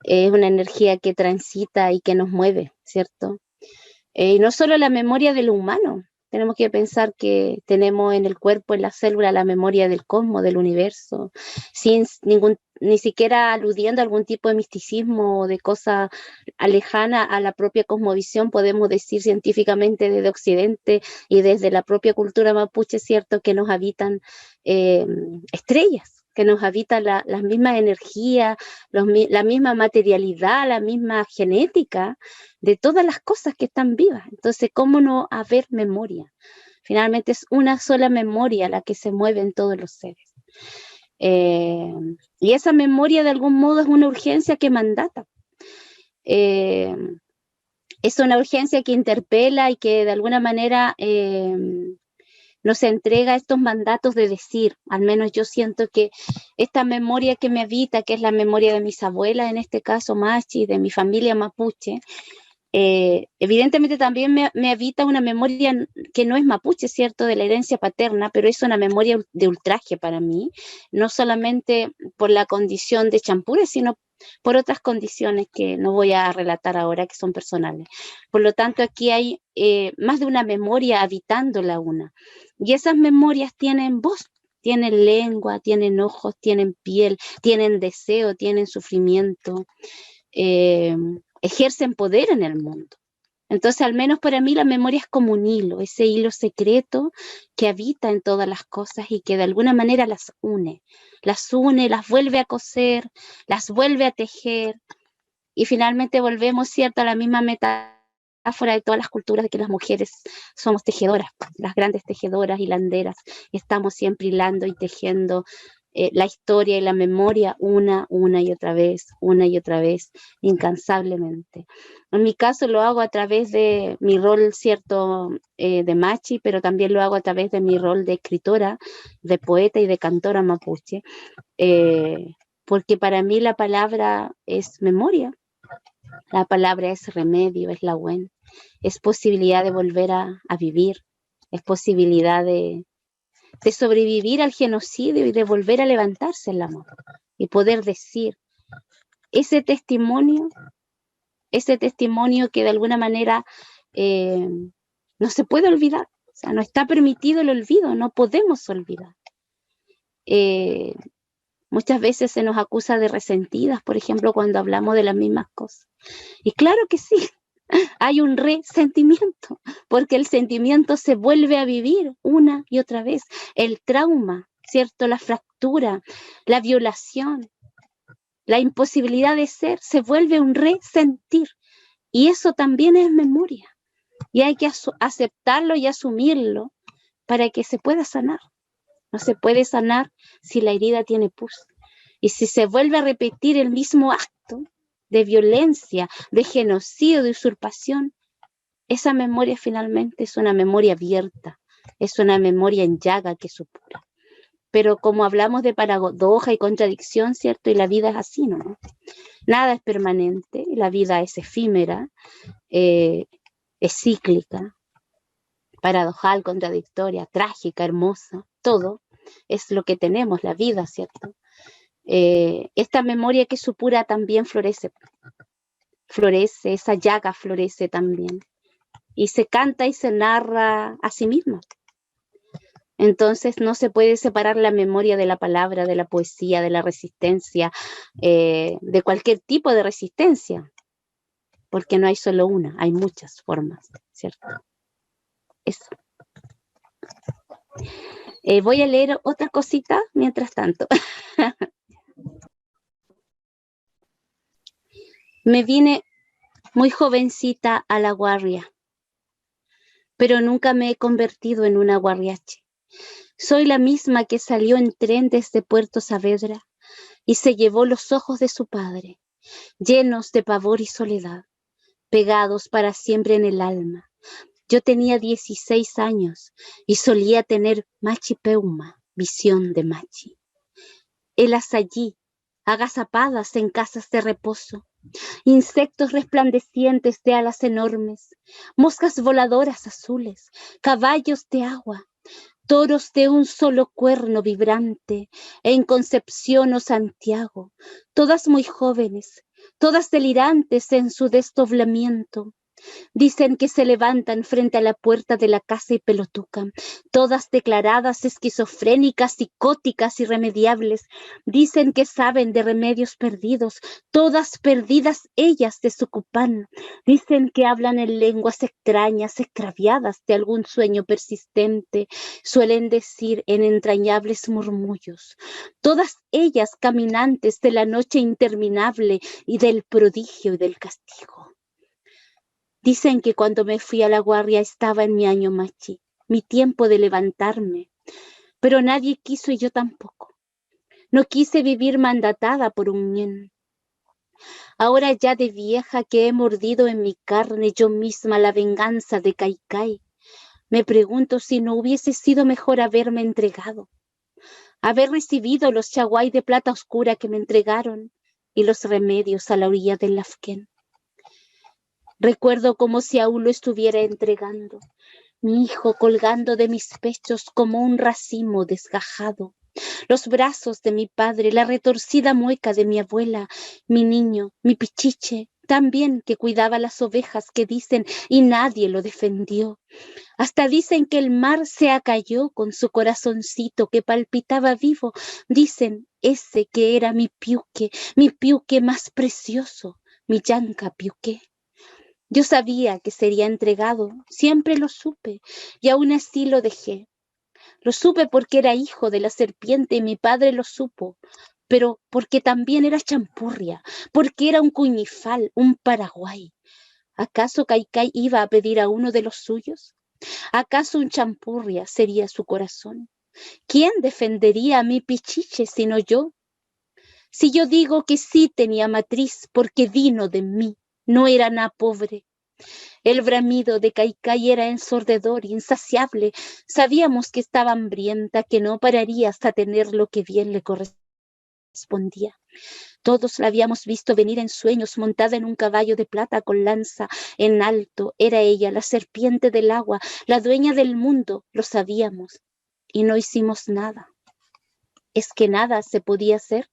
Es una energía que transita y que nos mueve, ¿cierto? Y no solo la memoria de lo humano. Tenemos que pensar que tenemos en el cuerpo, en la célula, la memoria del cosmos, del universo, sin ni siquiera aludiendo a algún tipo de misticismo o de cosa lejana a la propia cosmovisión. Podemos decir científicamente desde Occidente y desde la propia cultura mapuche, cierto, que nos habitan estrellas, que nos habita las mismas energías, la misma materialidad, la misma genética de todas las cosas que están vivas. Entonces, ¿cómo no haber memoria? Finalmente es una sola memoria la que se mueve en todos los seres. Y esa memoria de algún modo es una urgencia que mandata. Es una urgencia que interpela y que de alguna manera nos entrega estos mandatos de decir. Al menos yo siento que esta memoria que me habita, que es la memoria de mis abuelas, en este caso Machi, de mi familia mapuche, evidentemente también me habita una memoria que no es mapuche, ¿cierto?, de la herencia paterna, pero es una memoria de ultraje para mí, no solamente por la condición de champure, sino por otras condiciones que no voy a relatar ahora, que son personales. Por lo tanto, aquí hay más de una memoria habitando la una, y esas memorias tienen voz, tienen lengua, tienen ojos, tienen piel, tienen deseo, tienen sufrimiento, ejercen poder en el mundo. Entonces, al menos para mí la memoria es como un hilo, ese hilo secreto que habita en todas las cosas y que de alguna manera las une, las vuelve a coser, las vuelve a tejer, y finalmente volvemos, ¿cierto?, a la misma metáfora de todas las culturas, de que las mujeres somos tejedoras, las grandes tejedoras, hilanderas, estamos siempre hilando y tejiendo la historia y la memoria una y otra vez, incansablemente. En mi caso lo hago a través de mi rol, cierto, de machi, pero también lo hago a través de mi rol de escritora, de poeta y de cantora mapuche, porque para mí la palabra es memoria, la palabra es remedio, es lahuén, es posibilidad de volver a vivir, es posibilidad de sobrevivir al genocidio y de volver a levantarse el amor y poder decir ese testimonio que de alguna manera no se puede olvidar, o sea, no está permitido el olvido, no podemos olvidar. Muchas veces se nos acusa de resentidas, por ejemplo, cuando hablamos de las mismas cosas, y claro que sí, hay un resentimiento, porque el sentimiento se vuelve a vivir una y otra vez. El trauma, ¿cierto?, la fractura, la violación, la imposibilidad de ser, se vuelve un resentir. Y eso también es memoria. Y hay que aceptarlo y asumirlo para que se pueda sanar. No se puede sanar si la herida tiene pus. Y si se vuelve a repetir el mismo acto de violencia, de genocidio, de usurpación, esa memoria finalmente es una memoria abierta, es una memoria en llaga que supura. Pero como hablamos de paradoja y contradicción, ¿cierto? Y la vida es así, ¿no? Nada es permanente, la vida es efímera, es cíclica, paradojal, contradictoria, trágica, hermosa, todo es lo que tenemos, la vida, ¿cierto? Esta memoria que supura también florece, esa llaga florece también, y se canta y se narra a sí misma. Entonces no se puede separar la memoria de la palabra, de la poesía, de la resistencia, de cualquier tipo de resistencia, porque no hay solo una, hay muchas formas, ¿cierto? Eso. Voy a leer otra cosita mientras tanto. Me vine muy jovencita a la guardia, pero nunca me he convertido en una guarriache. Soy la misma que salió en tren desde Puerto Saavedra y se llevó los ojos de su padre, llenos de pavor y soledad, pegados para siempre en el alma. Yo tenía 16 años y solía tener machi peuma, visión de machi. Helas allí, agazapadas en casas de reposo, insectos resplandecientes de alas enormes, moscas voladoras azules, caballos de agua, toros de un solo cuerno vibrante, en Concepción o Santiago, todas muy jóvenes, todas delirantes en su desdoblamiento, Dicen que se levantan frente a la puerta de la casa y pelotucan, todas declaradas esquizofrénicas, psicóticas, irremediables. Dicen que saben de remedios perdidos, todas perdidas ellas de su cupán. Dicen que hablan en lenguas extrañas, extraviadas de algún sueño persistente. Suelen decir en entrañables murmullos, todas ellas caminantes de la noche interminable y del prodigio y del castigo. Dicen que cuando me fui a la guardia estaba en mi año machi, mi tiempo de levantarme, pero nadie quiso y yo tampoco. No quise vivir mandatada por un ñen. Ahora ya de vieja que he mordido en mi carne yo misma la venganza de Kaikai, me pregunto si no hubiese sido mejor haberme entregado, haber recibido los chaguay de plata oscura que me entregaron y los remedios a la orilla del Lafken. Recuerdo como si aún lo estuviera entregando, mi hijo colgando de mis pechos como un racimo desgajado, los brazos de mi padre, la retorcida mueca de mi abuela, mi niño, mi pichiche, también que cuidaba las ovejas que dicen y nadie lo defendió. Hasta dicen que el mar se acalló con su corazoncito que palpitaba vivo. Dicen ese que era mi piuque más precioso, mi yanca piuque. Yo sabía que sería entregado, siempre lo supe, y aún así lo dejé. Lo supe porque era hijo de la serpiente y mi padre lo supo, pero porque también era champurria, porque era un cuñifal, un paraguay. ¿Acaso Kaikai iba a pedir a uno de los suyos? ¿Acaso un champurria sería su corazón? ¿Quién defendería a mi pichiche sino yo? Si yo digo que sí tenía matriz porque vino de mí, no era nada pobre. El bramido de Kaikai era ensordecedor, insaciable. Sabíamos que estaba hambrienta, que no pararía hasta tener lo que bien le correspondía. Todos la habíamos visto venir en sueños montada en un caballo de plata con lanza en alto. Era ella, la serpiente del agua, la dueña del mundo. Lo sabíamos y no hicimos nada. ¿Es que nada se podía hacer?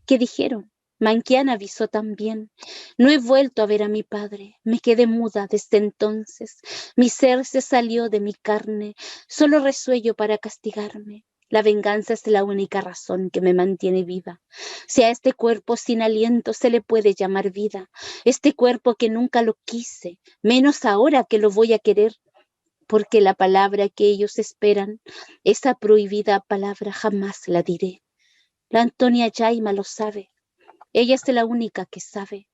¿Qué dijeron? Manquián avisó también. No he vuelto a ver a mi padre. Me quedé muda desde entonces. Mi ser se salió de mi carne. Solo resuello para castigarme. La venganza es la única razón que me mantiene viva. Si a este cuerpo sin aliento se le puede llamar vida, este cuerpo que nunca lo quise, menos ahora que lo voy a querer, porque la palabra que ellos esperan, esa prohibida palabra jamás la diré. La Antonia Yaima lo sabe. Ella es la única que sabe.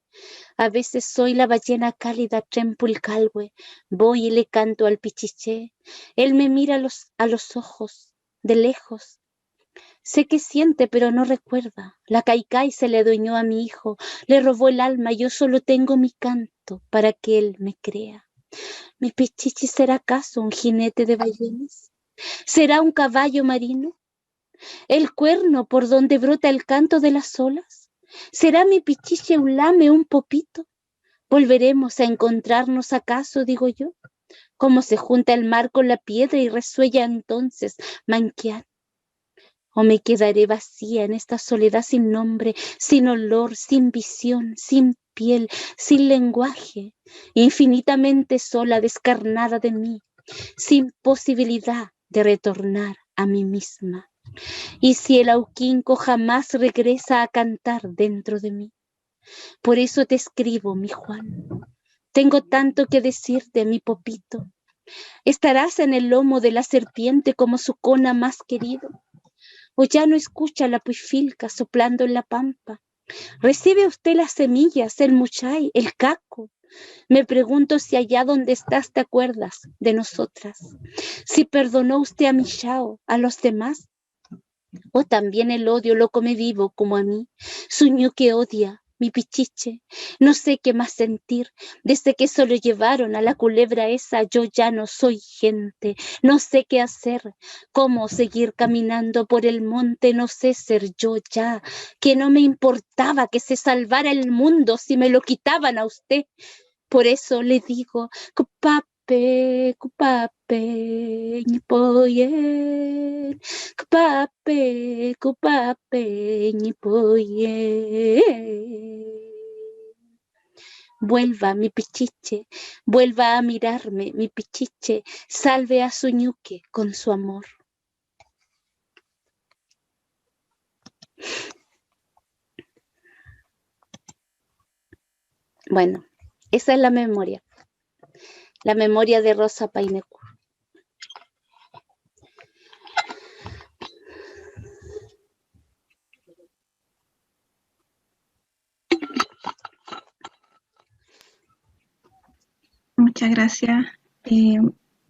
A veces soy la ballena cálida Trempulcalhue, voy y le canto al pichiché. Él me mira a los ojos, de lejos. Sé que siente, pero no recuerda. La Kaikai se le adueñó a mi hijo, le robó el alma, yo solo tengo mi canto para que él me crea. ¿Mi pichichi será acaso un jinete de ballenas? ¿Será un caballo marino? ¿El cuerno por donde brota el canto de las olas? ¿Será mi pichiche un lame, un popito? ¿Volveremos a encontrarnos acaso, digo yo? ¿Cómo se junta el mar con la piedra y resuella entonces Manquián? ¿O me quedaré vacía en esta soledad sin nombre, sin olor, sin visión, sin piel, sin lenguaje, infinitamente sola, descarnada de mí, sin posibilidad de retornar a mí misma? ¿Y si el auquinco jamás regresa a cantar dentro de mí? Por eso te escribo, mi Juan. Tengo tanto que decirte, mi popito. ¿Estarás en el lomo de la serpiente como su cona más querido? ¿O ya no escucha la puifilca soplando en la pampa? ¿Recibe usted las semillas, el muchay, el caco? Me pregunto si allá donde estás te acuerdas de nosotras. Si perdonó usted a mi Shao, a los demás. O también el odio lo come vivo como a mí. Sueño que odia, mi pichiche. No sé qué más sentir. Desde que se lo llevaron a la culebra esa, yo ya no soy gente. No sé qué hacer. Cómo seguir caminando por el monte. No sé ser yo ya. Que no me importaba que se salvara el mundo si me lo quitaban a usted. Por eso le digo, cupape, cupape, ñipoyen, cupape, cupape, ñipoyen. vuelva mi pichiche, vuelva a mirarme mi pichiche, salve a su ñuque con su amor. Bueno, esa es la memoria de Rosa Paynecur. Muchas gracias.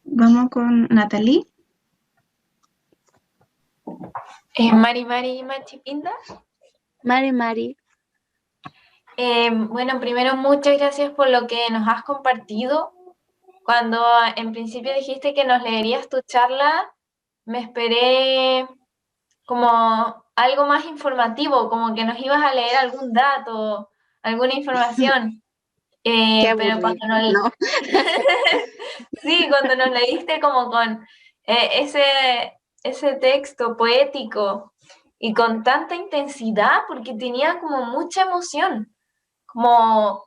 Vamos con Natalie. Mari Machi Pinda. Mari. Bueno, primero muchas gracias por lo que nos has compartido. Cuando en principio dijiste que nos leerías tu charla, me esperé como algo más informativo, como que nos ibas a leer algún dato, alguna información. Qué Pero aburrido, cuando ¿no? sí, cuando nos leíste como con ese texto poético y con tanta intensidad, porque tenía como mucha emoción, como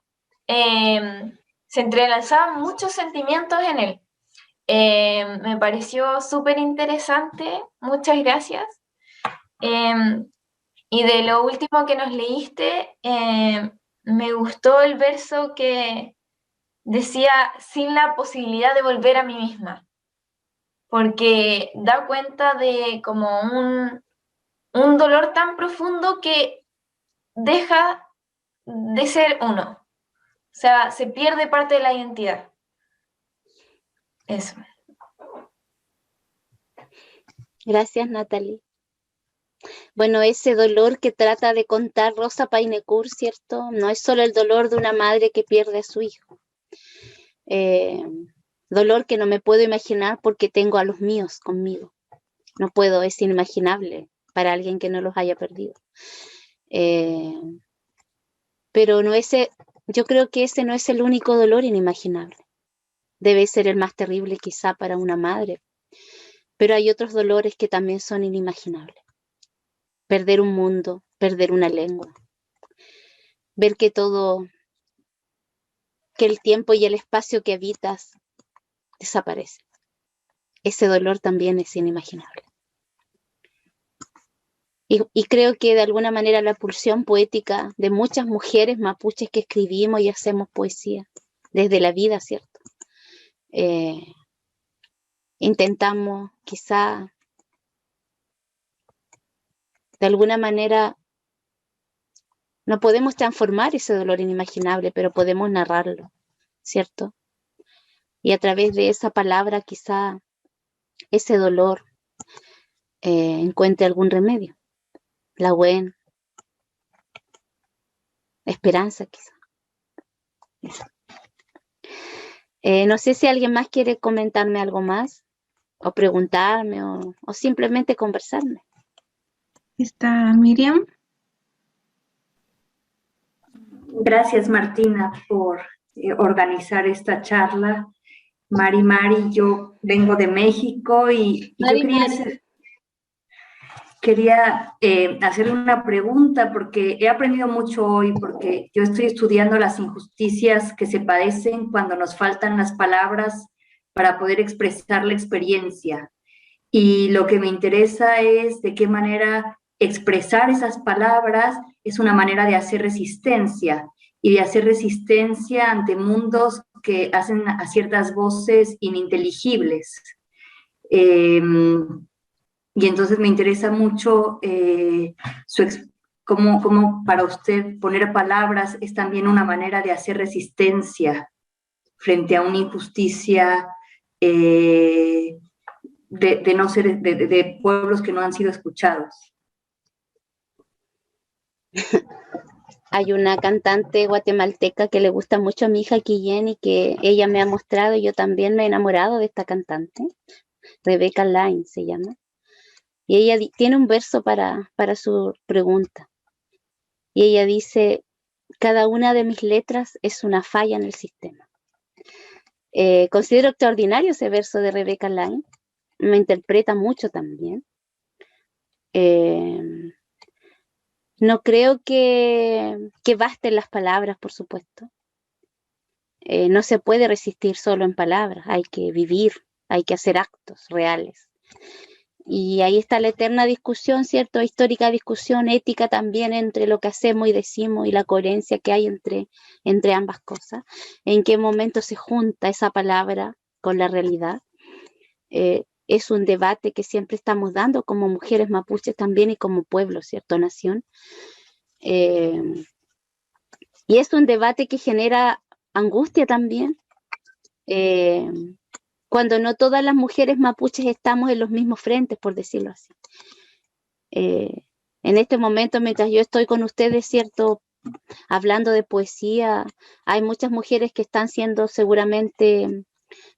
se entrelazaban muchos sentimientos en él. Me pareció súper interesante, muchas gracias. Y de lo último que nos leíste, me gustó el verso que decía, sin la posibilidad de volver a mí misma, porque da cuenta de como un dolor tan profundo que deja de ser uno, o sea, se pierde parte de la identidad. Eso. Gracias, Natalie. Bueno, ese dolor que trata de contar Rosa Paynecur, ¿cierto? No es solo el dolor de una madre que pierde a su hijo. Dolor que no me puedo imaginar porque tengo a los míos conmigo. No puedo, es inimaginable para alguien que no los haya perdido. Pero yo creo que ese no es el único dolor inimaginable. Debe ser el más terrible quizá para una madre. Pero hay otros dolores que también son inimaginables. Perder un mundo, perder una lengua. Ver que el tiempo y el espacio que habitas desaparece. Ese dolor también es inimaginable. Y creo que de alguna manera la pulsión poética de muchas mujeres mapuches que escribimos y hacemos poesía desde la vida, ¿cierto? Intentamos quizá de alguna manera, no podemos transformar ese dolor inimaginable, pero podemos narrarlo, ¿cierto? Y a través de esa palabra quizá ese dolor encuentre algún remedio. La buena esperanza quizá. No sé si alguien más quiere comentarme algo más, o preguntarme, o simplemente conversarme. Está Miriam. Gracias, Martina, por organizar esta charla. Mari, yo vengo de México y yo quería hacerle una pregunta porque he aprendido mucho hoy, porque yo estoy estudiando las injusticias que se padecen cuando nos faltan las palabras para poder expresar la experiencia. Y lo que me interesa es de qué manera expresar esas palabras es una manera de hacer resistencia y de hacer resistencia ante mundos que hacen a ciertas voces ininteligibles. Y entonces me interesa mucho cómo para usted poner palabras es también una manera de hacer resistencia frente a una injusticia de pueblos que no han sido escuchados. Hay una cantante guatemalteca que le gusta mucho a mi hija Quillén y que ella me ha mostrado, y yo también me he enamorado de esta cantante, Rebecca Laine se llama, y ella tiene un verso para su pregunta, y ella dice: cada una de mis letras es una falla en el sistema. Considero extraordinario ese verso de Rebecca Laine, me interpreta mucho también. No creo que basten las palabras, por supuesto. No se puede resistir solo en palabras, hay que vivir, hay que hacer actos reales. Y ahí está la eterna discusión, ¿cierto? Histórica discusión, ética también entre lo que hacemos y decimos y la coherencia que hay entre ambas cosas. En qué momento se junta esa palabra con la realidad. Es un debate que siempre estamos dando como mujeres mapuches también y como pueblo, ¿cierto? Nación. Y es un debate que genera angustia también. Cuando no todas las mujeres mapuches estamos en los mismos frentes, por decirlo así. En este momento, mientras yo estoy con ustedes, ¿cierto?, hablando de poesía, hay muchas mujeres que están siendo seguramente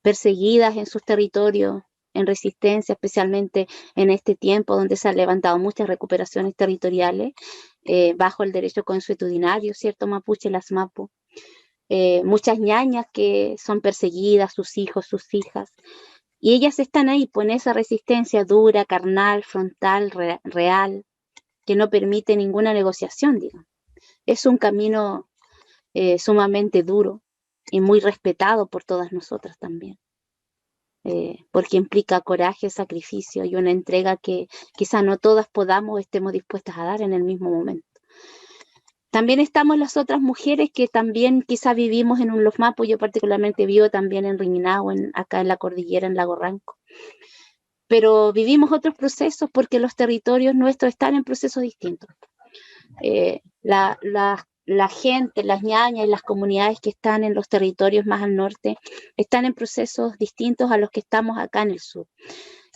perseguidas en sus territorios, en resistencia, especialmente en este tiempo donde se han levantado muchas recuperaciones territoriales bajo el derecho consuetudinario, ¿cierto?, mapuche, las mapu. Muchas ñañas que son perseguidas, sus hijos, sus hijas, y ellas están ahí, pues en esa resistencia dura, carnal, frontal, real, que no permite ninguna negociación, digamos. Es un camino sumamente duro y muy respetado por todas nosotras también, porque implica coraje, sacrificio y una entrega que quizá no todas podamos o estemos dispuestas a dar en el mismo momento. También estamos las otras mujeres que también quizá vivimos en un Los Mapus. Yo particularmente vivo también en Riñinao, acá en la cordillera, en Lago Ranco. Pero vivimos otros procesos porque los territorios nuestros están en procesos distintos. La gente, las ñañas y las comunidades que están en los territorios más al norte están en procesos distintos a los que estamos acá en el sur.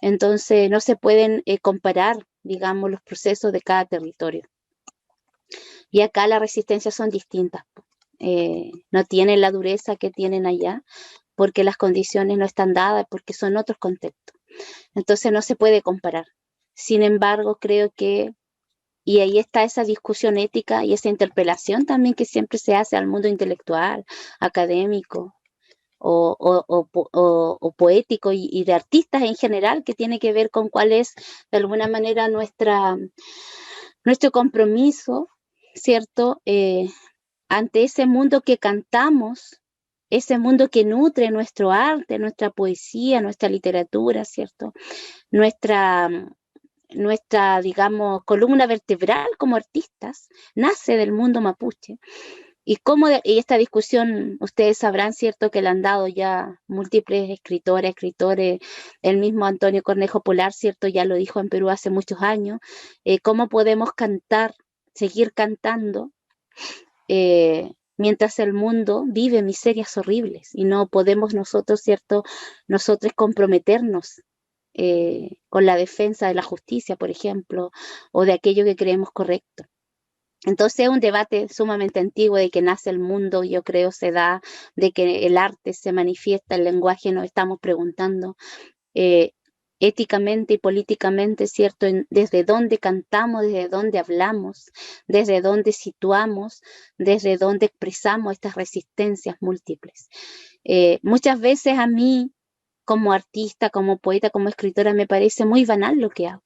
Entonces no se pueden comparar, digamos, los procesos de cada territorio. Y acá las resistencias son distintas. No tienen la dureza que tienen allá porque las condiciones no están dadas, porque son otros contextos. Entonces no se puede comparar. Sin embargo, creo que, y ahí está esa discusión ética y esa interpelación también que siempre se hace al mundo intelectual, académico o poético y de artistas en general, que tiene que ver con cuál es de alguna manera nuestro compromiso, ¿cierto? Ante ese mundo que cantamos, ese mundo que nutre nuestro arte, nuestra poesía, nuestra literatura, ¿cierto? Nuestra, digamos, columna vertebral como artistas, nace del mundo mapuche. Y esta discusión, ustedes sabrán, ¿cierto?, que le han dado ya múltiples escritores, el mismo Antonio Cornejo Polar, ¿cierto?, ya lo dijo en Perú hace muchos años, cómo podemos cantar, seguir cantando, mientras el mundo vive miserias horribles y no podemos nosotros comprometernos con la defensa de la justicia, por ejemplo, o de aquello que creemos correcto. Entonces es un debate sumamente antiguo de que nace el mundo, yo creo se da, de que el arte se manifiesta, el lenguaje, nos estamos preguntando éticamente y políticamente, ¿cierto? Desde dónde cantamos, desde dónde hablamos, desde dónde situamos, desde dónde expresamos estas resistencias múltiples. Muchas veces a mí, como artista, como poeta, como escritora, me parece muy banal lo que hago.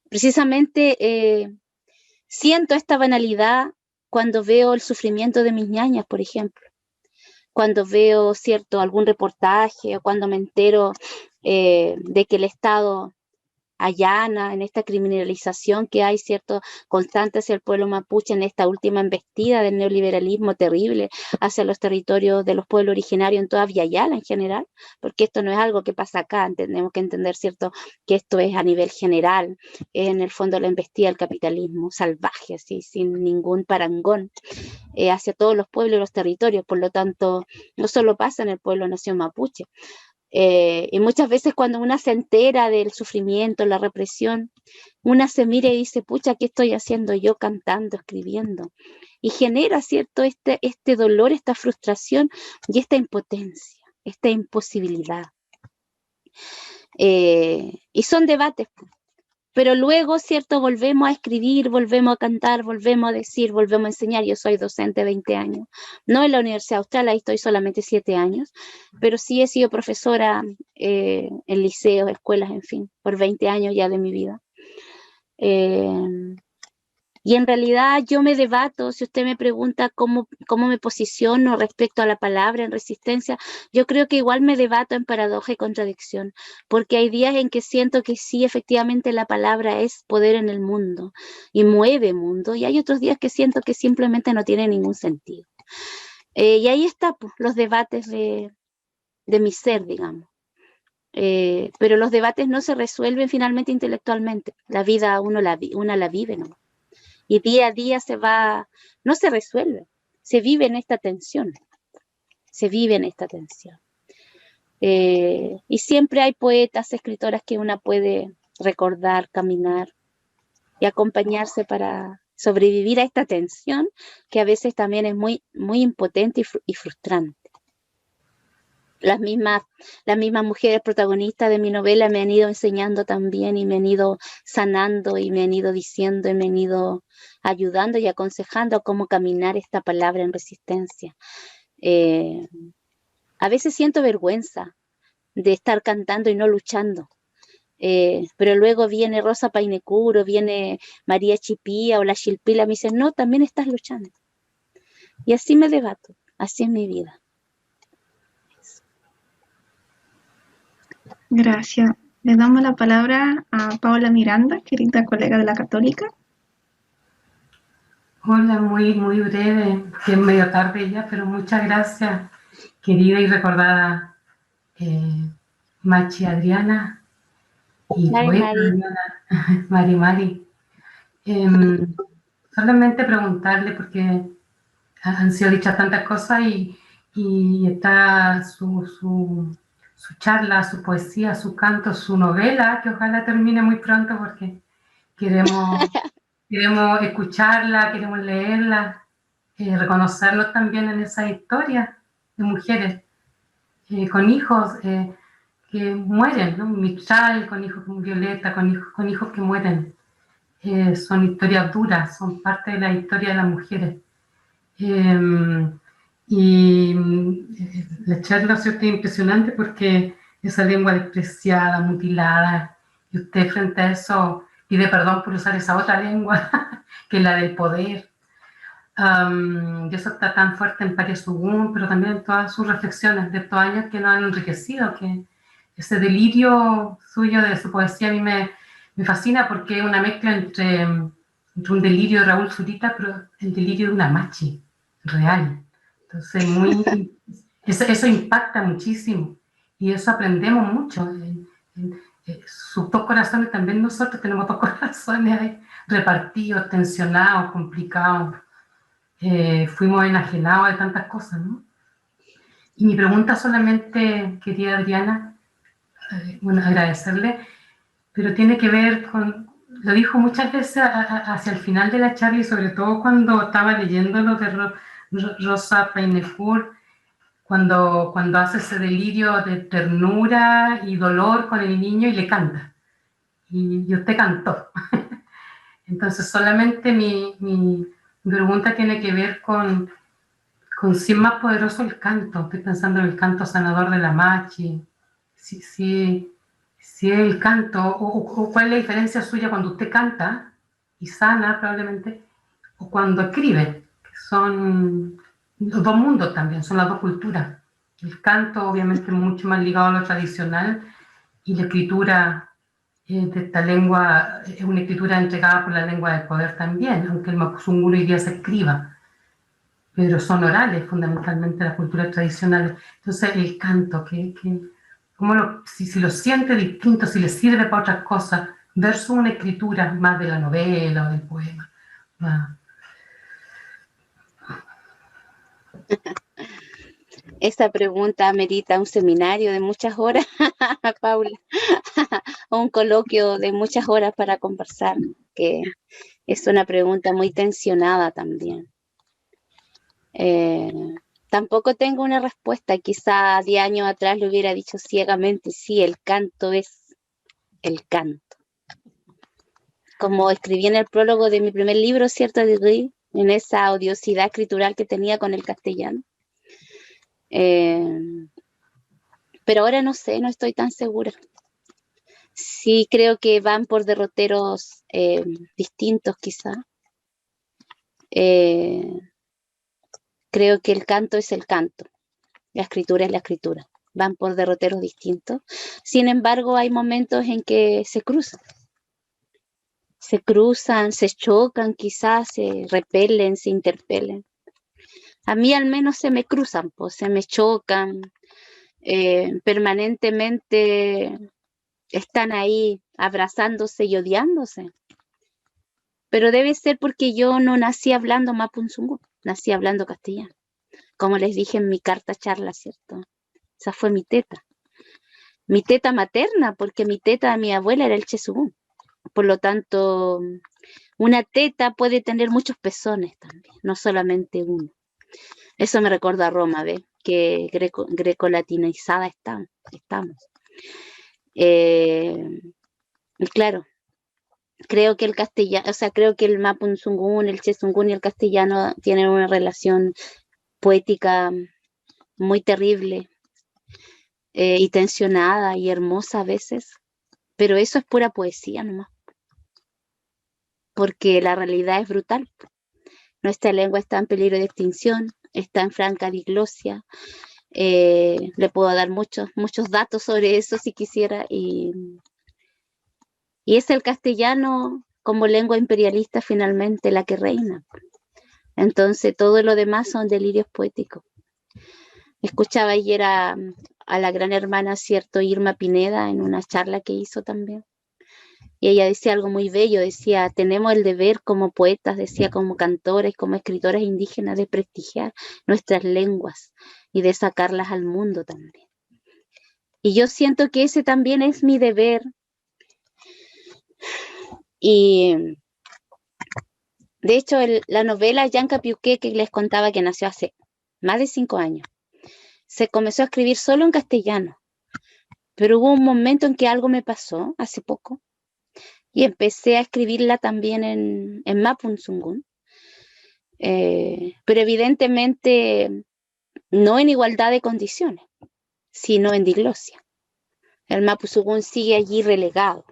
Precisamente siento esta banalidad cuando veo el sufrimiento de mis ñañas, por ejemplo. Cuando veo, ¿cierto?, algún reportaje o cuando me entero de que el Estado allana en esta criminalización que hay, ¿cierto?, constante hacia el pueblo mapuche, en esta última embestida del neoliberalismo terrible hacia los territorios de los pueblos originarios en toda Villa Yala en general, porque esto no es algo que pasa acá, tenemos que entender, ¿cierto?, que esto es a nivel general, en el fondo la embestida del capitalismo salvaje, así, sin ningún parangón, hacia todos los pueblos y los territorios. Por lo tanto, no solo pasa en el pueblo nación mapuche. Y muchas veces cuando una se entera del sufrimiento, la represión, una se mira y dice, pucha, ¿qué estoy haciendo yo cantando, escribiendo? Y genera, ¿cierto?, este dolor, esta frustración y esta impotencia, esta imposibilidad. Y son debates, pero luego, ¿cierto?, volvemos a escribir, volvemos a cantar, volvemos a decir, volvemos a enseñar. Yo soy docente 20 años, no en la Universidad Austral, ahí estoy solamente 7 años, pero sí he sido profesora en liceos, escuelas, en fin, por 20 años ya de mi vida. Y Y en realidad yo me debato, si usted me pregunta cómo me posiciono respecto a la palabra en resistencia, yo creo que igual me debato en paradoja y contradicción, porque hay días en que siento que sí, efectivamente la palabra es poder en el mundo y mueve mundo, y hay otros días que siento que simplemente no tiene ningún sentido. Y ahí está, pues, los debates de mi ser, digamos. Pero los debates no se resuelven finalmente intelectualmente. La vida uno la vive, ¿no? Y día a día no se resuelve, se vive en esta tensión, se vive en esta tensión. Y siempre hay poetas, escritoras que una puede recordar, caminar y acompañarse para sobrevivir a esta tensión, que a veces también es muy, muy impotente y frustrante. Las mismas mujeres protagonistas de mi novela me han ido enseñando también, y me han ido sanando, y me han ido diciendo, y me han ido ayudando y aconsejando a cómo caminar esta palabra en resistencia. A veces siento vergüenza de estar cantando y no luchando, pero luego viene Rosa Painecuro, viene María Chipía o la Chilpila, me dicen, no, también estás luchando. Y así me debato, así es mi vida. Gracias. Le damos la palabra a Paola Miranda, querida colega de la Católica. Hola, muy breve, que es medio tarde ya, pero muchas gracias, querida y recordada Machi Adriana y poeta Adriana, Mari. Solamente preguntarle, porque han sido dichas tantas cosas y está su charla, su poesía, su canto, su novela, que ojalá termine muy pronto porque queremos escucharla, queremos leerla, reconocernos también en esa historia de mujeres con hijos que mueren, ¿no? Mistral, con hijos con Violeta, con hijos que mueren. Son historias duras, son parte de la historia de las mujeres. Y la charla es impresionante porque esa lengua despreciada, mutilada, y usted frente a eso pide perdón por usar esa otra lengua, que es la del poder. Y eso está tan fuerte en Pare Sugún, pero también en todas sus reflexiones de estos años que nos han enriquecido, que ese delirio suyo de su poesía a mí me fascina porque es una mezcla entre un delirio de Raúl Zurita, pero el delirio de una machi real. Entonces, eso impacta muchísimo y eso aprendemos mucho. Sus dos corazones, también nosotros tenemos dos corazones ahí, repartidos, tensionados, complicados. Fuimos enajenados de tantas cosas, ¿no? Y mi pregunta solamente, querida Adriana, bueno, agradecerle, pero tiene que ver con, lo dijo muchas veces hacia el final de la charla y sobre todo cuando estaba leyendo lo de Rosa Painecur, cuando hace ese delirio de ternura y dolor con el niño y le canta. Y usted cantó. Entonces solamente mi pregunta tiene que ver con si es más poderoso el canto. Estoy pensando en el canto sanador de la Machi. Si el canto, o cuál es la diferencia suya cuando usted canta y sana probablemente, o cuando escribe, que son los dos mundos también, son las dos culturas. El canto obviamente mucho más ligado a lo tradicional y la escritura de esta lengua es una escritura entregada por la lengua del poder también, aunque el mapuzungún hoy día se escriba, pero son orales fundamentalmente las culturas tradicionales. Entonces el canto, si lo siente distinto, si le sirve para otras cosas, versus una escritura más de la novela o del poema. Esa pregunta amerita un seminario de muchas horas, Paula, o un coloquio de muchas horas para conversar, que es una pregunta muy tensionada también. Tampoco tengo una respuesta, quizá 10 años atrás le hubiera dicho ciegamente, sí, el canto es el canto. Como escribí en el prólogo de mi primer libro, ¿cierto? En esa odiosidad escritural que tenía con el castellano. Pero ahora no sé, no estoy tan segura. Sí creo que van por derroteros distintos quizá, Creo que el canto es el canto, la escritura es la escritura, van por derroteros distintos. Sin embargo, hay momentos en que se cruzan, se chocan, quizás se repelen, se interpelen. A mí al menos se me cruzan, pues, se me chocan, permanentemente están ahí abrazándose y odiándose. Pero debe ser porque yo no nací hablando Mapunzungún, nací hablando castellano. Como les dije en mi carta charla, ¿cierto? Esa fue mi teta materna, porque mi teta de mi abuela era el chesugún. Por lo tanto, una teta puede tener muchos pezones también, no solamente uno. Eso me recuerda a Roma, ¿ves? Que greco-latinizada estamos. Y claro, creo que el castellano, o sea, creo que el Mapunzungún, el chesungún y el castellano tienen una relación poética muy terrible y tensionada y hermosa a veces, pero eso es pura poesía nomás, porque la realidad es brutal. Nuestra lengua está en peligro de extinción, está en franca diglosia. Le puedo dar muchos datos sobre eso si quisiera, y es el castellano como lengua imperialista finalmente la que reina. Entonces todo lo demás son delirios poéticos. Escuchaba ayer a la gran hermana, cierto, Irma Pineda, en una charla que hizo también. Y ella decía algo muy bello, decía, tenemos el deber como poetas, decía, como cantores, como escritoras indígenas, de prestigiar nuestras lenguas y de sacarlas al mundo también. Y yo siento que ese también es mi deber. Y de hecho, la novela Yanka Piuqué, que les contaba que nació hace más de 5 años, se comenzó a escribir solo en castellano. Pero hubo un momento en que algo me pasó hace poco y empecé a escribirla también en Mapunzungún. Pero evidentemente no en igualdad de condiciones, sino en diglosia. El Mapunzungún sigue allí relegado.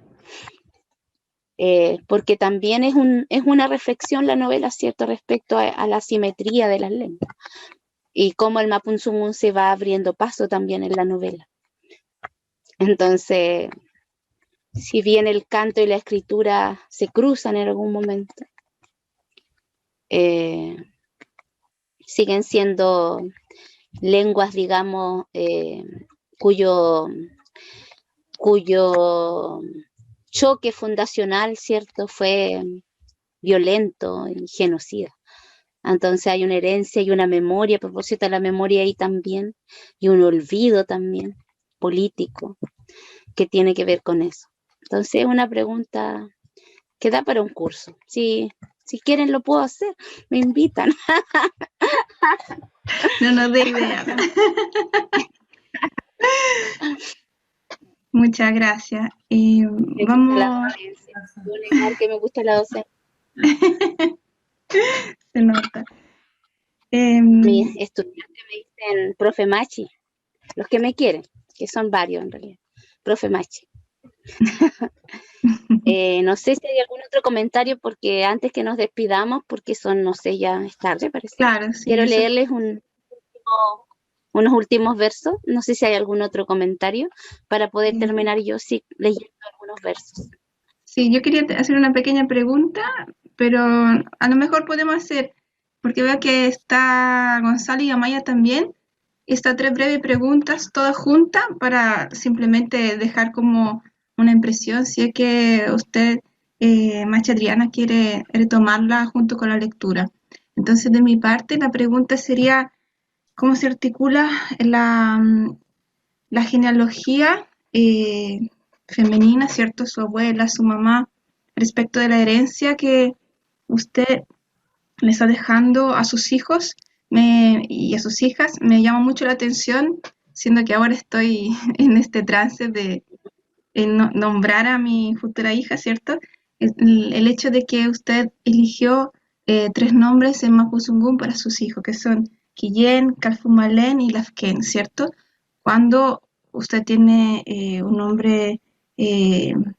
Porque también es una reflexión la novela, ¿cierto?, respecto a la simetría de las lenguas y cómo el Mapunzungún se va abriendo paso también en la novela. Entonces, si bien el canto y la escritura se cruzan en algún momento, siguen siendo lenguas, digamos, cuyo choque fundacional, ¿cierto?, fue violento y genocida. Entonces hay una herencia y una memoria, a propósito de la memoria ahí también, y un olvido también político que tiene que ver con eso. Entonces es una pregunta que da para un curso. Si quieren lo puedo hacer, me invitan. No nos dé idea. Muchas gracias. Vamos. Que me gusta la docencia. Se nota. Mis estudiantes me dicen profe Machi, los que me quieren, que son varios en realidad. Profe Machi. No sé si hay algún otro comentario, porque antes que nos despidamos, porque son, no sé, ya es tarde, parece. Claro, sí, quiero leerles unos últimos versos. No sé si hay algún otro comentario para poder terminar yo leyendo algunos versos. Sí, yo quería hacer una pequeña pregunta, pero a lo mejor podemos hacer, porque veo que está Gonzalo y Amaya también, estas 3 breves preguntas todas juntas para simplemente dejar como una impresión, si es que usted, Macha Adriana, quiere retomarla junto con la lectura. Entonces, de mi parte, la pregunta sería, ¿cómo se articula la genealogía femenina, ¿cierto? Su abuela, su mamá, respecto de la herencia que usted le está dejando a sus hijos y a sus hijas? Me llama mucho la atención, siendo que ahora estoy en este trance de nombrar a mi futura hija, ¿cierto? El hecho de que usted eligió 3 nombres en Mapuzungún para sus hijos, que son Quillén, Calfumalen y Lafken, ¿cierto? Cuando usted tiene un nombre en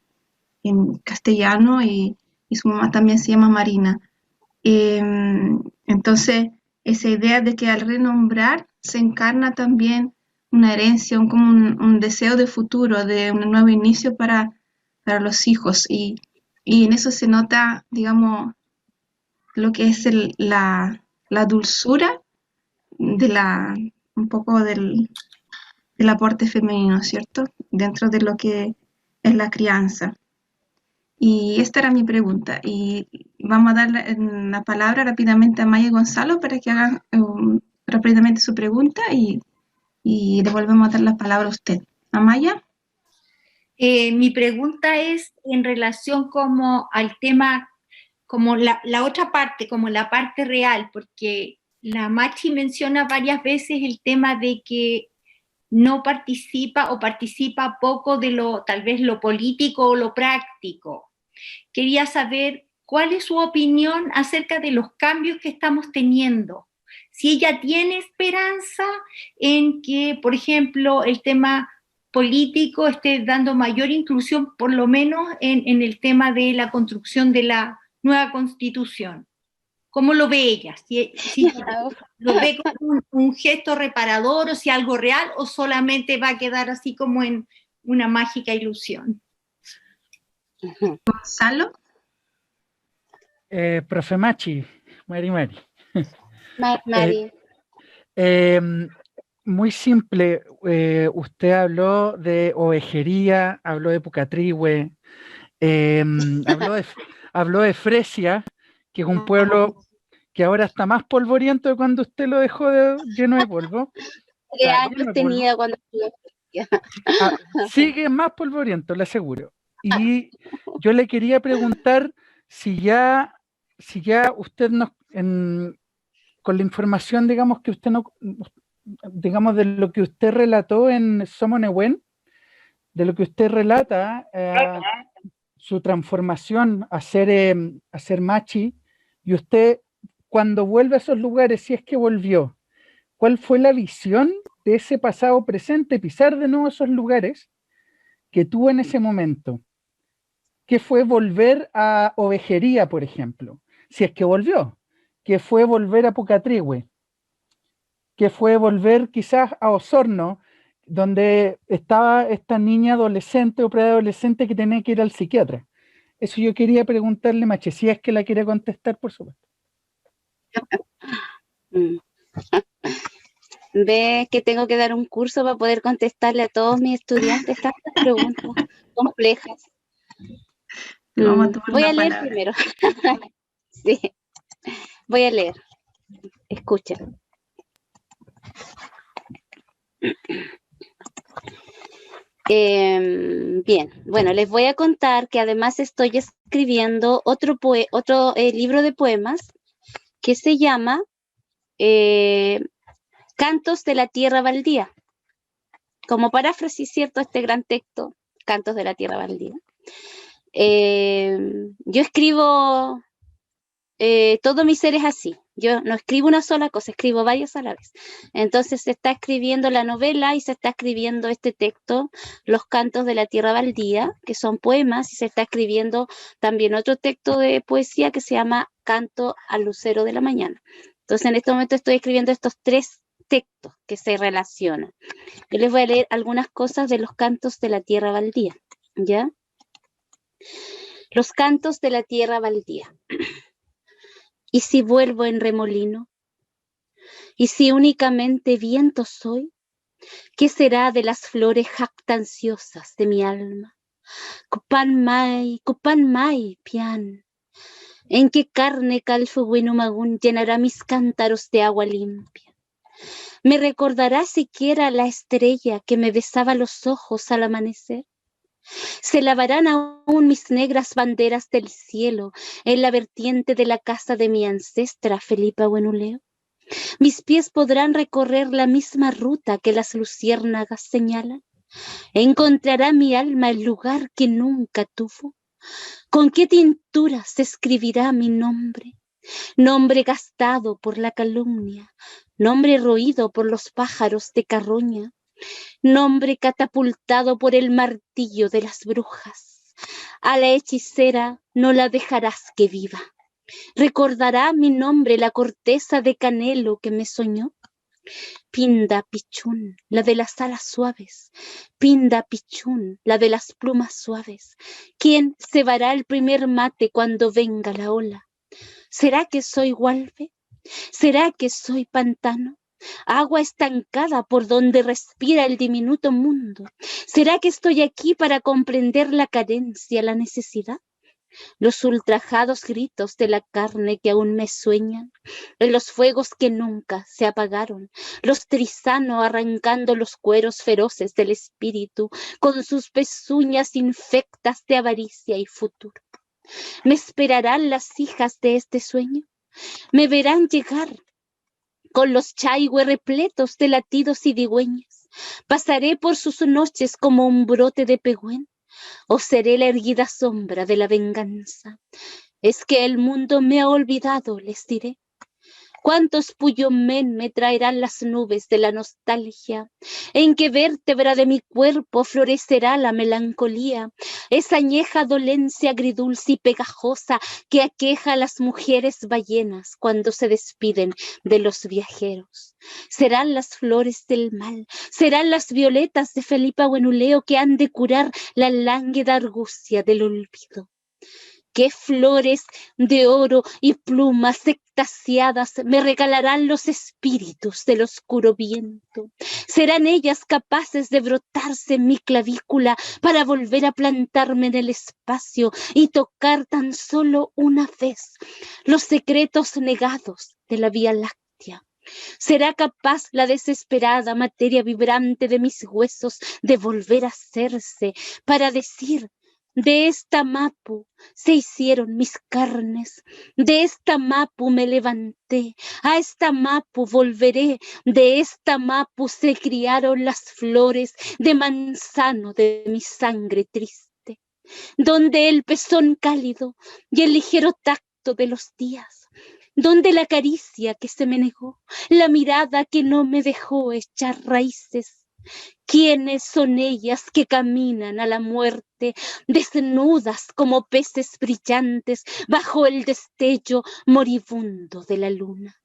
castellano y su mamá también se llama Marina. Entonces, esa idea de que al renombrar se encarna también una herencia, como un deseo de futuro, de un nuevo inicio para los hijos. Y en eso se nota, digamos, lo que es la dulzura un poco del aporte femenino, ¿cierto? Dentro de lo que es la crianza. Y esta era mi pregunta. Y vamos a dar la palabra rápidamente a Maya y Gonzalo para que hagan rápidamente su pregunta y le volvemos a dar la palabra a usted. Amaya. Mi pregunta es en relación como al tema, como la otra parte, como la parte real, porque la Machi menciona varias veces el tema de que no participa o participa poco de tal vez lo político o lo práctico. Quería saber cuál es su opinión acerca de los cambios que estamos teniendo. Si ella tiene esperanza en que, por ejemplo, el tema político esté dando mayor inclusión, por lo menos en el tema de la construcción de la nueva Constitución. ¿Cómo lo ve ella? Si lo ve como un gesto reparador o si algo real o solamente va a quedar así como en una mágica ilusión. Gonzalo. Profe Machi, Mari. Mari. Muy simple, usted habló de ovejería, habló de Pucatrihue, habló de Fresia, que es un pueblo que ahora está más polvoriento de cuando usted lo dejó lleno de polvo. 3 años tenía cuando... Sigue más polvoriento, le aseguro. Y yo le quería preguntar si ya usted con la información, digamos, que usted digamos, de lo que usted relató en Somos Nehuen, de lo que usted relata, su transformación a ser machi, y usted cuando vuelve a esos lugares, si es que volvió, ¿cuál fue la visión de ese pasado presente, pisar de nuevo esos lugares que tuvo en ese momento? ¿Qué fue volver a Ovejería, por ejemplo? Si es que volvió. ¿Qué fue volver a Pucatrihue? ¿Qué fue volver quizás a Osorno, donde estaba esta niña adolescente o preadolescente que tenía que ir al psiquiatra? Eso yo quería preguntarle, Mache, si es que la quiere contestar, por supuesto. Ve que tengo que dar un curso para poder contestarle a todos mis estudiantes tantas preguntas complejas. Voy a leer primero. Sí, voy a leer. Escucha. Bien, bueno, les voy a contar que además estoy escribiendo otro libro de poemas que se llama Cantos de la Tierra Baldía. Como paráfrasis, ¿cierto? Este gran texto, Cantos de la Tierra Baldía. Yo escribo, todo mi ser es así. Yo no escribo una sola cosa, escribo varias a la vez. Entonces se está escribiendo la novela y se está escribiendo este texto, Los Cantos de la Tierra Baldía, que son poemas, y se está escribiendo también otro texto de poesía que se llama Canto al Lucero de la Mañana. Entonces en este momento estoy escribiendo estos 3 textos que se relacionan. Yo les voy a leer algunas cosas de los Cantos de la Tierra Baldía, ¿ya? Los Cantos de la Tierra Baldía. ¿Y si vuelvo en remolino? ¿Y si únicamente viento soy? ¿Qué será de las flores jactanciosas de mi alma? Cupan mai, pian. ¿En qué carne calfuguinumagún llenará mis cántaros de agua limpia? ¿Me recordará siquiera la estrella que me besaba los ojos al amanecer? ¿Se lavarán aún mis negras banderas del cielo en la vertiente de la casa de mi ancestra Felipa Buenuleo? ¿Mis pies podrán recorrer la misma ruta que las luciérnagas señalan? ¿Encontrará mi alma el lugar que nunca tuvo? ¿Con qué tintura se escribirá mi nombre? Nombre gastado por la calumnia, nombre roído por los pájaros de carroña, nombre catapultado por el martillo de las brujas. A la hechicera no la dejarás que viva. ¿Recordará mi nombre la corteza de canelo que me soñó? Pinda Pichún, la de las alas suaves, Pinda Pichún, la de las plumas suaves. ¿Quién cebará el primer mate cuando venga la ola? ¿Será que soy Gualbe? ¿Será que soy pantano? Agua estancada por donde respira el diminuto mundo. ¿Será que estoy aquí para comprender la carencia, la necesidad? Los ultrajados gritos de la carne que aún me sueñan, en los fuegos que nunca se apagaron, los trisanos arrancando los cueros feroces del espíritu con sus pezuñas infectas de avaricia y futuro. ¿Me esperarán las hijas de este sueño? ¿Me verán llegar con los chaigües repletos de latidos y digüeñas? ¿Pasaré por sus noches como un brote de pegüén? ¿O seré la erguida sombra de la venganza? ¿Es que el mundo me ha olvidado? Les diré. ¿Cuántos Puyomen me traerán las nubes de la nostalgia? ¿En qué vértebra de mi cuerpo florecerá la melancolía? Esa añeja dolencia agridulce y pegajosa que aqueja a las mujeres ballenas cuando se despiden de los viajeros. ¿Serán las flores del mal? ¿Serán las violetas de Felipa Buenuleo que han de curar la lánguida argucia del olvido? ¿Qué flores de oro y plumas extasiadas me regalarán los espíritus del oscuro viento? ¿Serán ellas capaces de brotarse en mi clavícula para volver a plantarme en el espacio y tocar tan solo una vez los secretos negados de la Vía Láctea? ¿Será capaz la desesperada materia vibrante de mis huesos de volver a hacerse para decir: de esta mapu se hicieron mis carnes, de esta mapu me levanté, a esta mapu volveré, de esta mapu se criaron las flores de manzano de mi sangre triste, donde el pezón cálido y el ligero tacto de los días, donde la caricia que se me negó, la mirada que no me dejó echar raíces. ¿Quiénes son ellas que caminan a la muerte, desnudas como peces brillantes bajo el destello moribundo de la luna?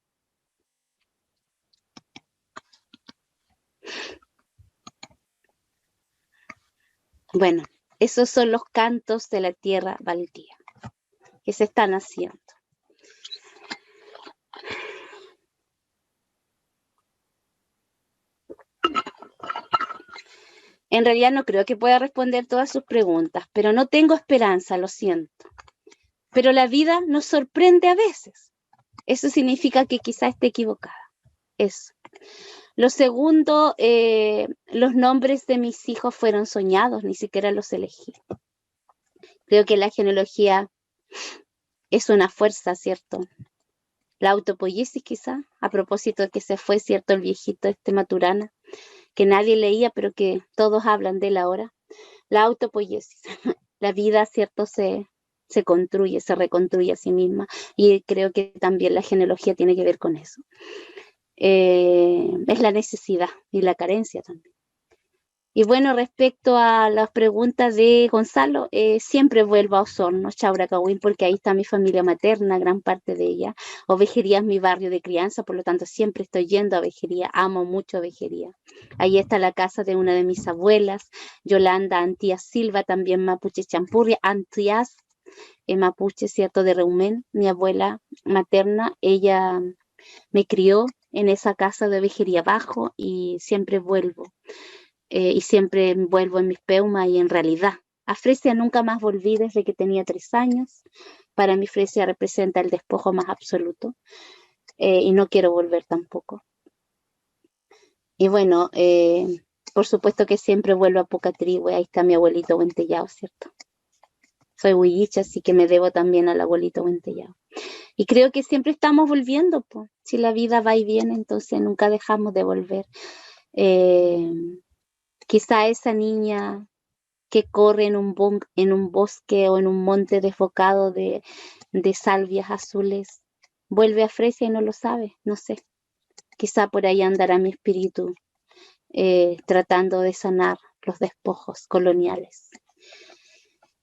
Bueno, esos son los cantos de la tierra baldía que se están haciendo. En realidad no creo que pueda responder todas sus preguntas, pero no tengo esperanza, lo siento. Pero la vida nos sorprende a veces. Eso significa que quizá esté equivocada. Eso. Lo segundo, los nombres de mis hijos fueron soñados, ni siquiera los elegí. Creo que la genealogía es una fuerza, ¿cierto? La autopoiesis quizá, a propósito de que se fue, ¿cierto? El viejito Maturana, que nadie leía, pero que todos hablan de él ahora. La autopoiesis. La vida, ¿cierto? Se construye, se reconstruye a sí misma, y creo que también la genealogía tiene que ver con eso. Es la necesidad y la carencia también. Y bueno, respecto a las preguntas de Gonzalo, siempre vuelvo a Osorno, Chauracahuín, porque ahí está mi familia materna, gran parte de ella. Ovejería es mi barrio de crianza, por lo tanto siempre estoy yendo a Ovejería, amo mucho Ovejería. Ahí está la casa de una de mis abuelas, Yolanda Antías Silva, también mapuche champurria, Antías, mapuche, ¿cierto? De Reumén, mi abuela materna, ella me crió en esa casa de Ovejería abajo y siempre vuelvo. Y siempre vuelvo en mis peumas y en realidad. A Fresia nunca más volví desde que tenía 3 años. Para mí Fresia representa el despojo más absoluto y no quiero volver tampoco. Y bueno, por supuesto que siempre vuelvo a Pucatrihue, ahí está mi abuelito Huentellao, ¿cierto? Soy huillicha, así que me debo también al abuelito Huentellao. Y creo que siempre estamos volviendo, pues. Si la vida va y viene, entonces nunca dejamos de volver. Quizá esa niña que corre en un bosque o en un monte desbocado de salvias azules vuelve a Fresia y no lo sabe, no sé. Quizá por ahí andará mi espíritu tratando de sanar los despojos coloniales.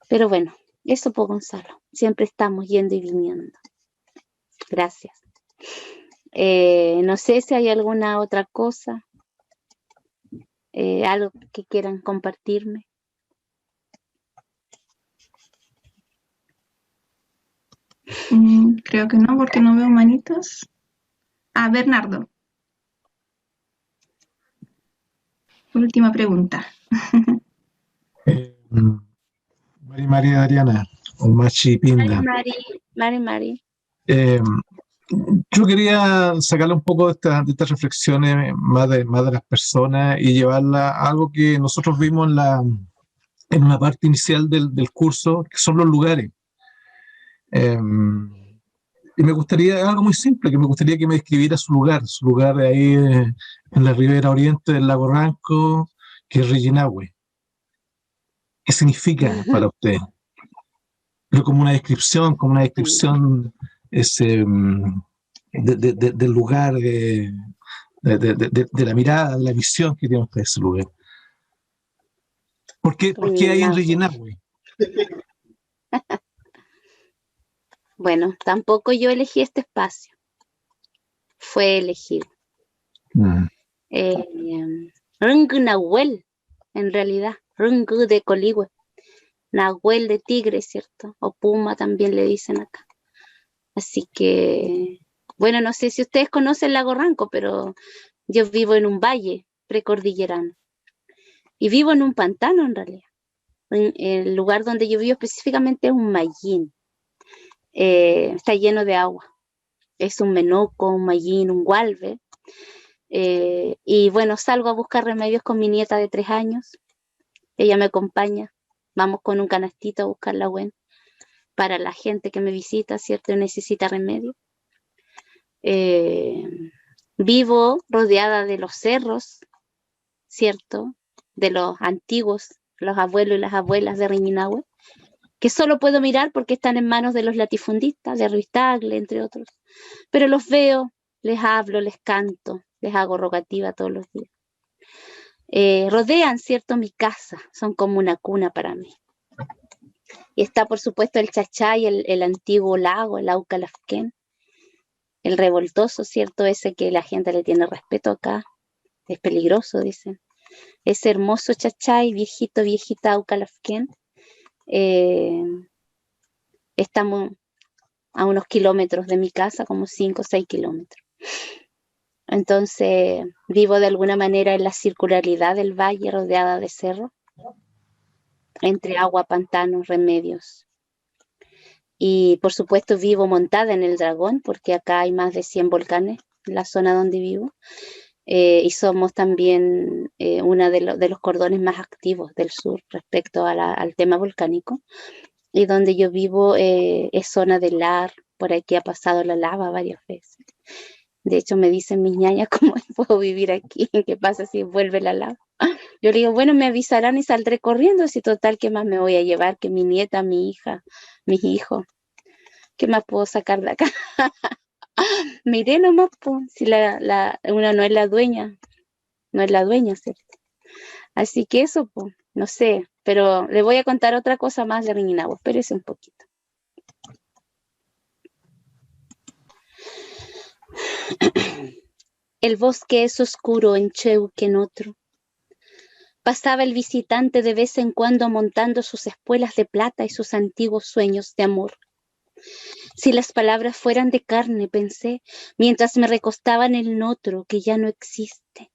Pero bueno, eso por Gonzalo. Siempre estamos yendo y viniendo. Gracias. No sé si hay alguna otra cosa, algo que quieran compartirme. Creo que no, porque no veo manitos. Ah, Bernardo. Última pregunta. María Adriana, o Machi Pinda. Mari. Yo quería sacarle un poco de estas reflexiones más de las personas y llevarla a algo que nosotros vimos en una parte inicial del curso, que son los lugares. Y me gustaría, algo muy simple, que me gustaría que me describiera su lugar de ahí en la ribera oriente del lago Ranco, que es Reñinahue. ¿Qué significa para usted? Pero como una descripción del lugar, de la mirada, de la visión que tiene usted de ese lugar. ¿Por qué hay en Reñinahue? Bueno, tampoco yo elegí este espacio. Fue elegido. Rungu Nahuel, en realidad. Rungu de Coligüe. Nahuel de tigre, ¿cierto? O puma también le dicen acá. Así que, bueno, no sé si ustedes conocen el lago Ranco, pero yo vivo en un valle precordillerano. Y vivo en un pantano, en realidad. El lugar donde yo vivo específicamente es un mallín. Está lleno de agua. Es un menoco, un mallín, un gualve. Y bueno, salgo a buscar remedios con mi nieta de 3 años. Ella me acompaña. Vamos con un canastito a buscar la buena para la gente que me visita, ¿cierto? Y necesita remedio. Vivo rodeada de los cerros, ¿cierto? De los antiguos, los abuelos y las abuelas de Reñinahue, que solo puedo mirar porque están en manos de los latifundistas, de Ruiz Tagle, entre otros. Pero los veo, les hablo, les canto, les hago rogativa todos los días. Rodean, ¿cierto?, mi casa, son como una cuna para mí. Y está, por supuesto, el Chachay, el antiguo lago, el Aucalafquén, el revoltoso, ¿cierto?, ese que la gente le tiene respeto acá, es peligroso, dicen. Ese hermoso Chachay, viejita Aucalafquén, estamos a unos kilómetros de mi casa, como 5 o 6 kilómetros. Entonces, vivo de alguna manera en la circularidad del valle, rodeada de cerros, entre agua, pantanos, remedios. Y, por supuesto, vivo montada en el Dragón, porque acá hay más de 100 volcanes en la zona donde vivo. Y somos también uno de los cordones más activos del sur respecto al tema volcánico. Y donde yo vivo es zona de lar, por aquí ha pasado la lava varias veces. De hecho, me dicen mis ñañas, ¿cómo puedo vivir aquí? ¿Qué pasa si vuelve la lava? Yo le digo, bueno, me avisarán y saldré corriendo, si total, ¿qué más me voy a llevar? Que mi nieta, mi hija, mis hijos. ¿Qué más puedo sacar de acá? Miré nomás, pues, si una no es la dueña, ¿cierto? Así que eso, pues, no sé, pero le voy a contar otra cosa más de Reñinahue, espérese un poquito. El bosque es oscuro en Cheu que en otro. Pasaba el visitante de vez en cuando montando sus espuelas de plata y sus antiguos sueños de amor. Si las palabras fueran de carne, pensé, mientras me recostaba en el notro que ya no existe,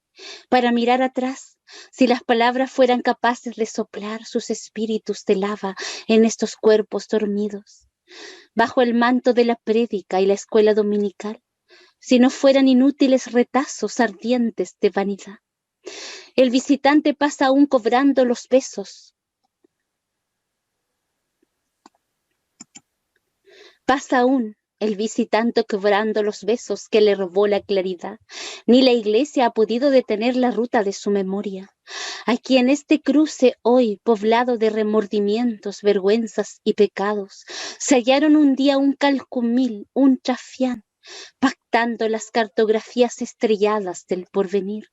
para mirar atrás, si las palabras fueran capaces de soplar sus espíritus de lava en estos cuerpos dormidos, bajo el manto de la prédica y la escuela dominical, si no fueran inútiles retazos ardientes de vanidad. El visitante pasa aún cobrando los besos. Pasa aún el visitante cobrando los besos que le robó la claridad. Ni la iglesia ha podido detener la ruta de su memoria. Aquí en este cruce hoy, poblado de remordimientos, vergüenzas y pecados, se hallaron un día un calcumil, un trafián, pactando las cartografías estrelladas del porvenir,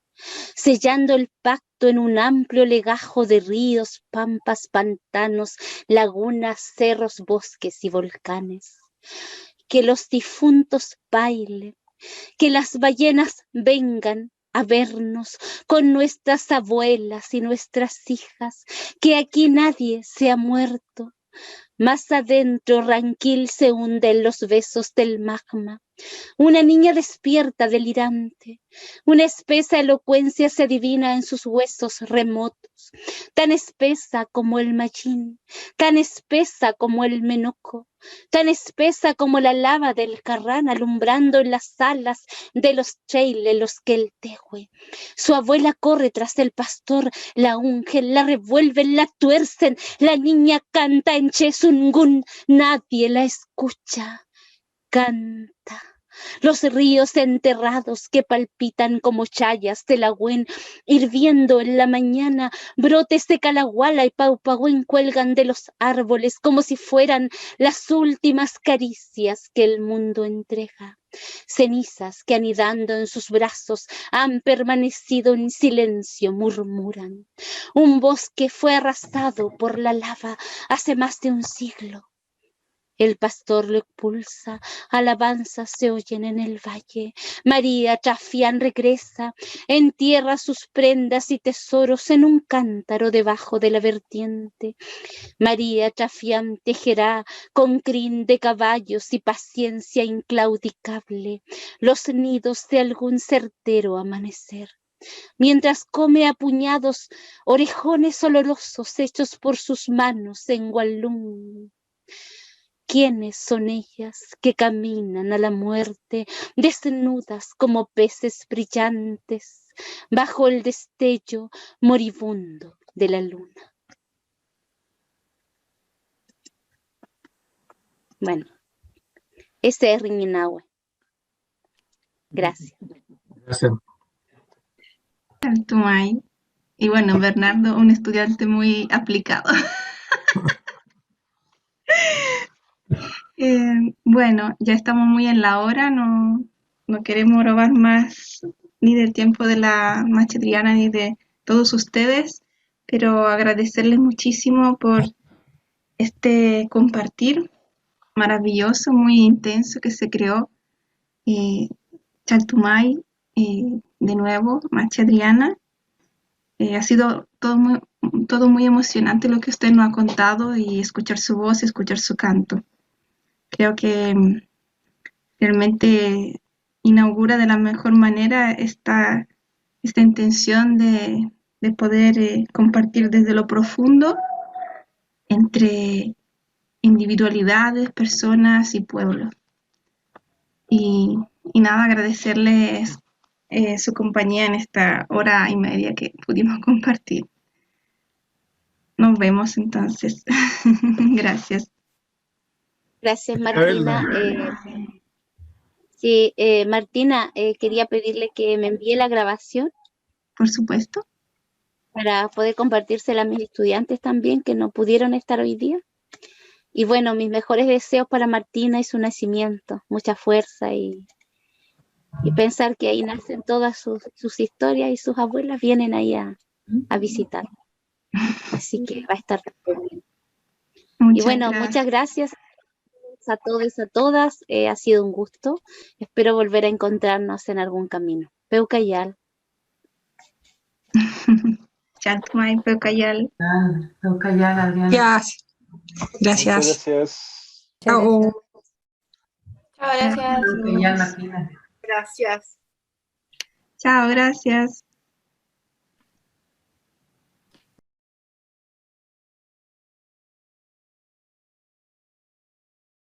sellando el pacto en un amplio legajo de ríos, pampas, pantanos, lagunas, cerros, bosques y volcanes. que los difuntos bailen, que las ballenas vengan a vernos con nuestras abuelas y nuestras hijas, que aquí nadie se ha muerto. Más adentro Ranquil se hunde en los besos del magma. Una niña despierta delirante, una espesa elocuencia se adivina en sus huesos remotos, tan espesa como el Mallín, tan espesa como el Menoco, tan espesa como la lava del Carrán alumbrando en las alas de los Cheile, los Queltehue. Su abuela corre tras el pastor, la ungen, la revuelven, la tuercen, la niña canta en Chesungún, nadie la escucha. Canta. Los ríos enterrados que palpitan como chayas de Lagüen, hirviendo en la mañana, brotes de Calahuala y Paupagüen cuelgan de los árboles como si fueran las últimas caricias que el mundo entrega. Cenizas que anidando en sus brazos han permanecido en silencio, murmuran. Un bosque fue arrasado por la lava hace más de un siglo. El pastor lo expulsa, alabanzas se oyen en el valle. María Chafián regresa, entierra sus prendas y tesoros en un cántaro debajo de la vertiente. María Chafián tejerá con crin de caballos y paciencia inclaudicable los nidos de algún certero amanecer. Mientras come a puñados orejones olorosos hechos por sus manos en Gualún. ¿Quiénes son ellas que caminan a la muerte, desnudas como peces brillantes, bajo el destello moribundo de la luna? Bueno, ese es Riñinahue. Gracias. Gracias. Chaltumay. Y bueno, Bernardo, un estudiante muy aplicado. Bueno, ya estamos muy en la hora, no queremos robar más ni del tiempo de la Machi Adriana ni de todos ustedes, pero agradecerles muchísimo por este compartir maravilloso, muy intenso que se creó. Chaltumay, de nuevo, Machi Adriana. Ha sido todo muy emocionante lo que usted nos ha contado y escuchar su voz, escuchar su canto. Creo que realmente inaugura de la mejor manera esta intención de poder compartir desde lo profundo entre individualidades, personas y pueblos. Y nada, agradecerles su compañía en esta hora y media que pudimos compartir. Nos vemos entonces. Gracias. Gracias, Martina. Sí, Martina, quería pedirle que me envíe la grabación. Por supuesto. Para poder compartírsela a mis estudiantes también que no pudieron estar hoy día. Y bueno, mis mejores deseos para Martina y su nacimiento. Mucha fuerza y pensar que ahí nacen todas sus historias y sus abuelas vienen ahí a visitar. Así que va a estar bien. Y bueno, muchas gracias a todos y a todas. Ha sido un gusto. Espero volver a encontrarnos en algún camino. Peucayal. Chaltumay, Peucayal. Peucayal, Adriana. Gracias. Gracias. Muchas gracias. Chao. Chao, gracias. Peucayal, Martina. Gracias. Chao, gracias.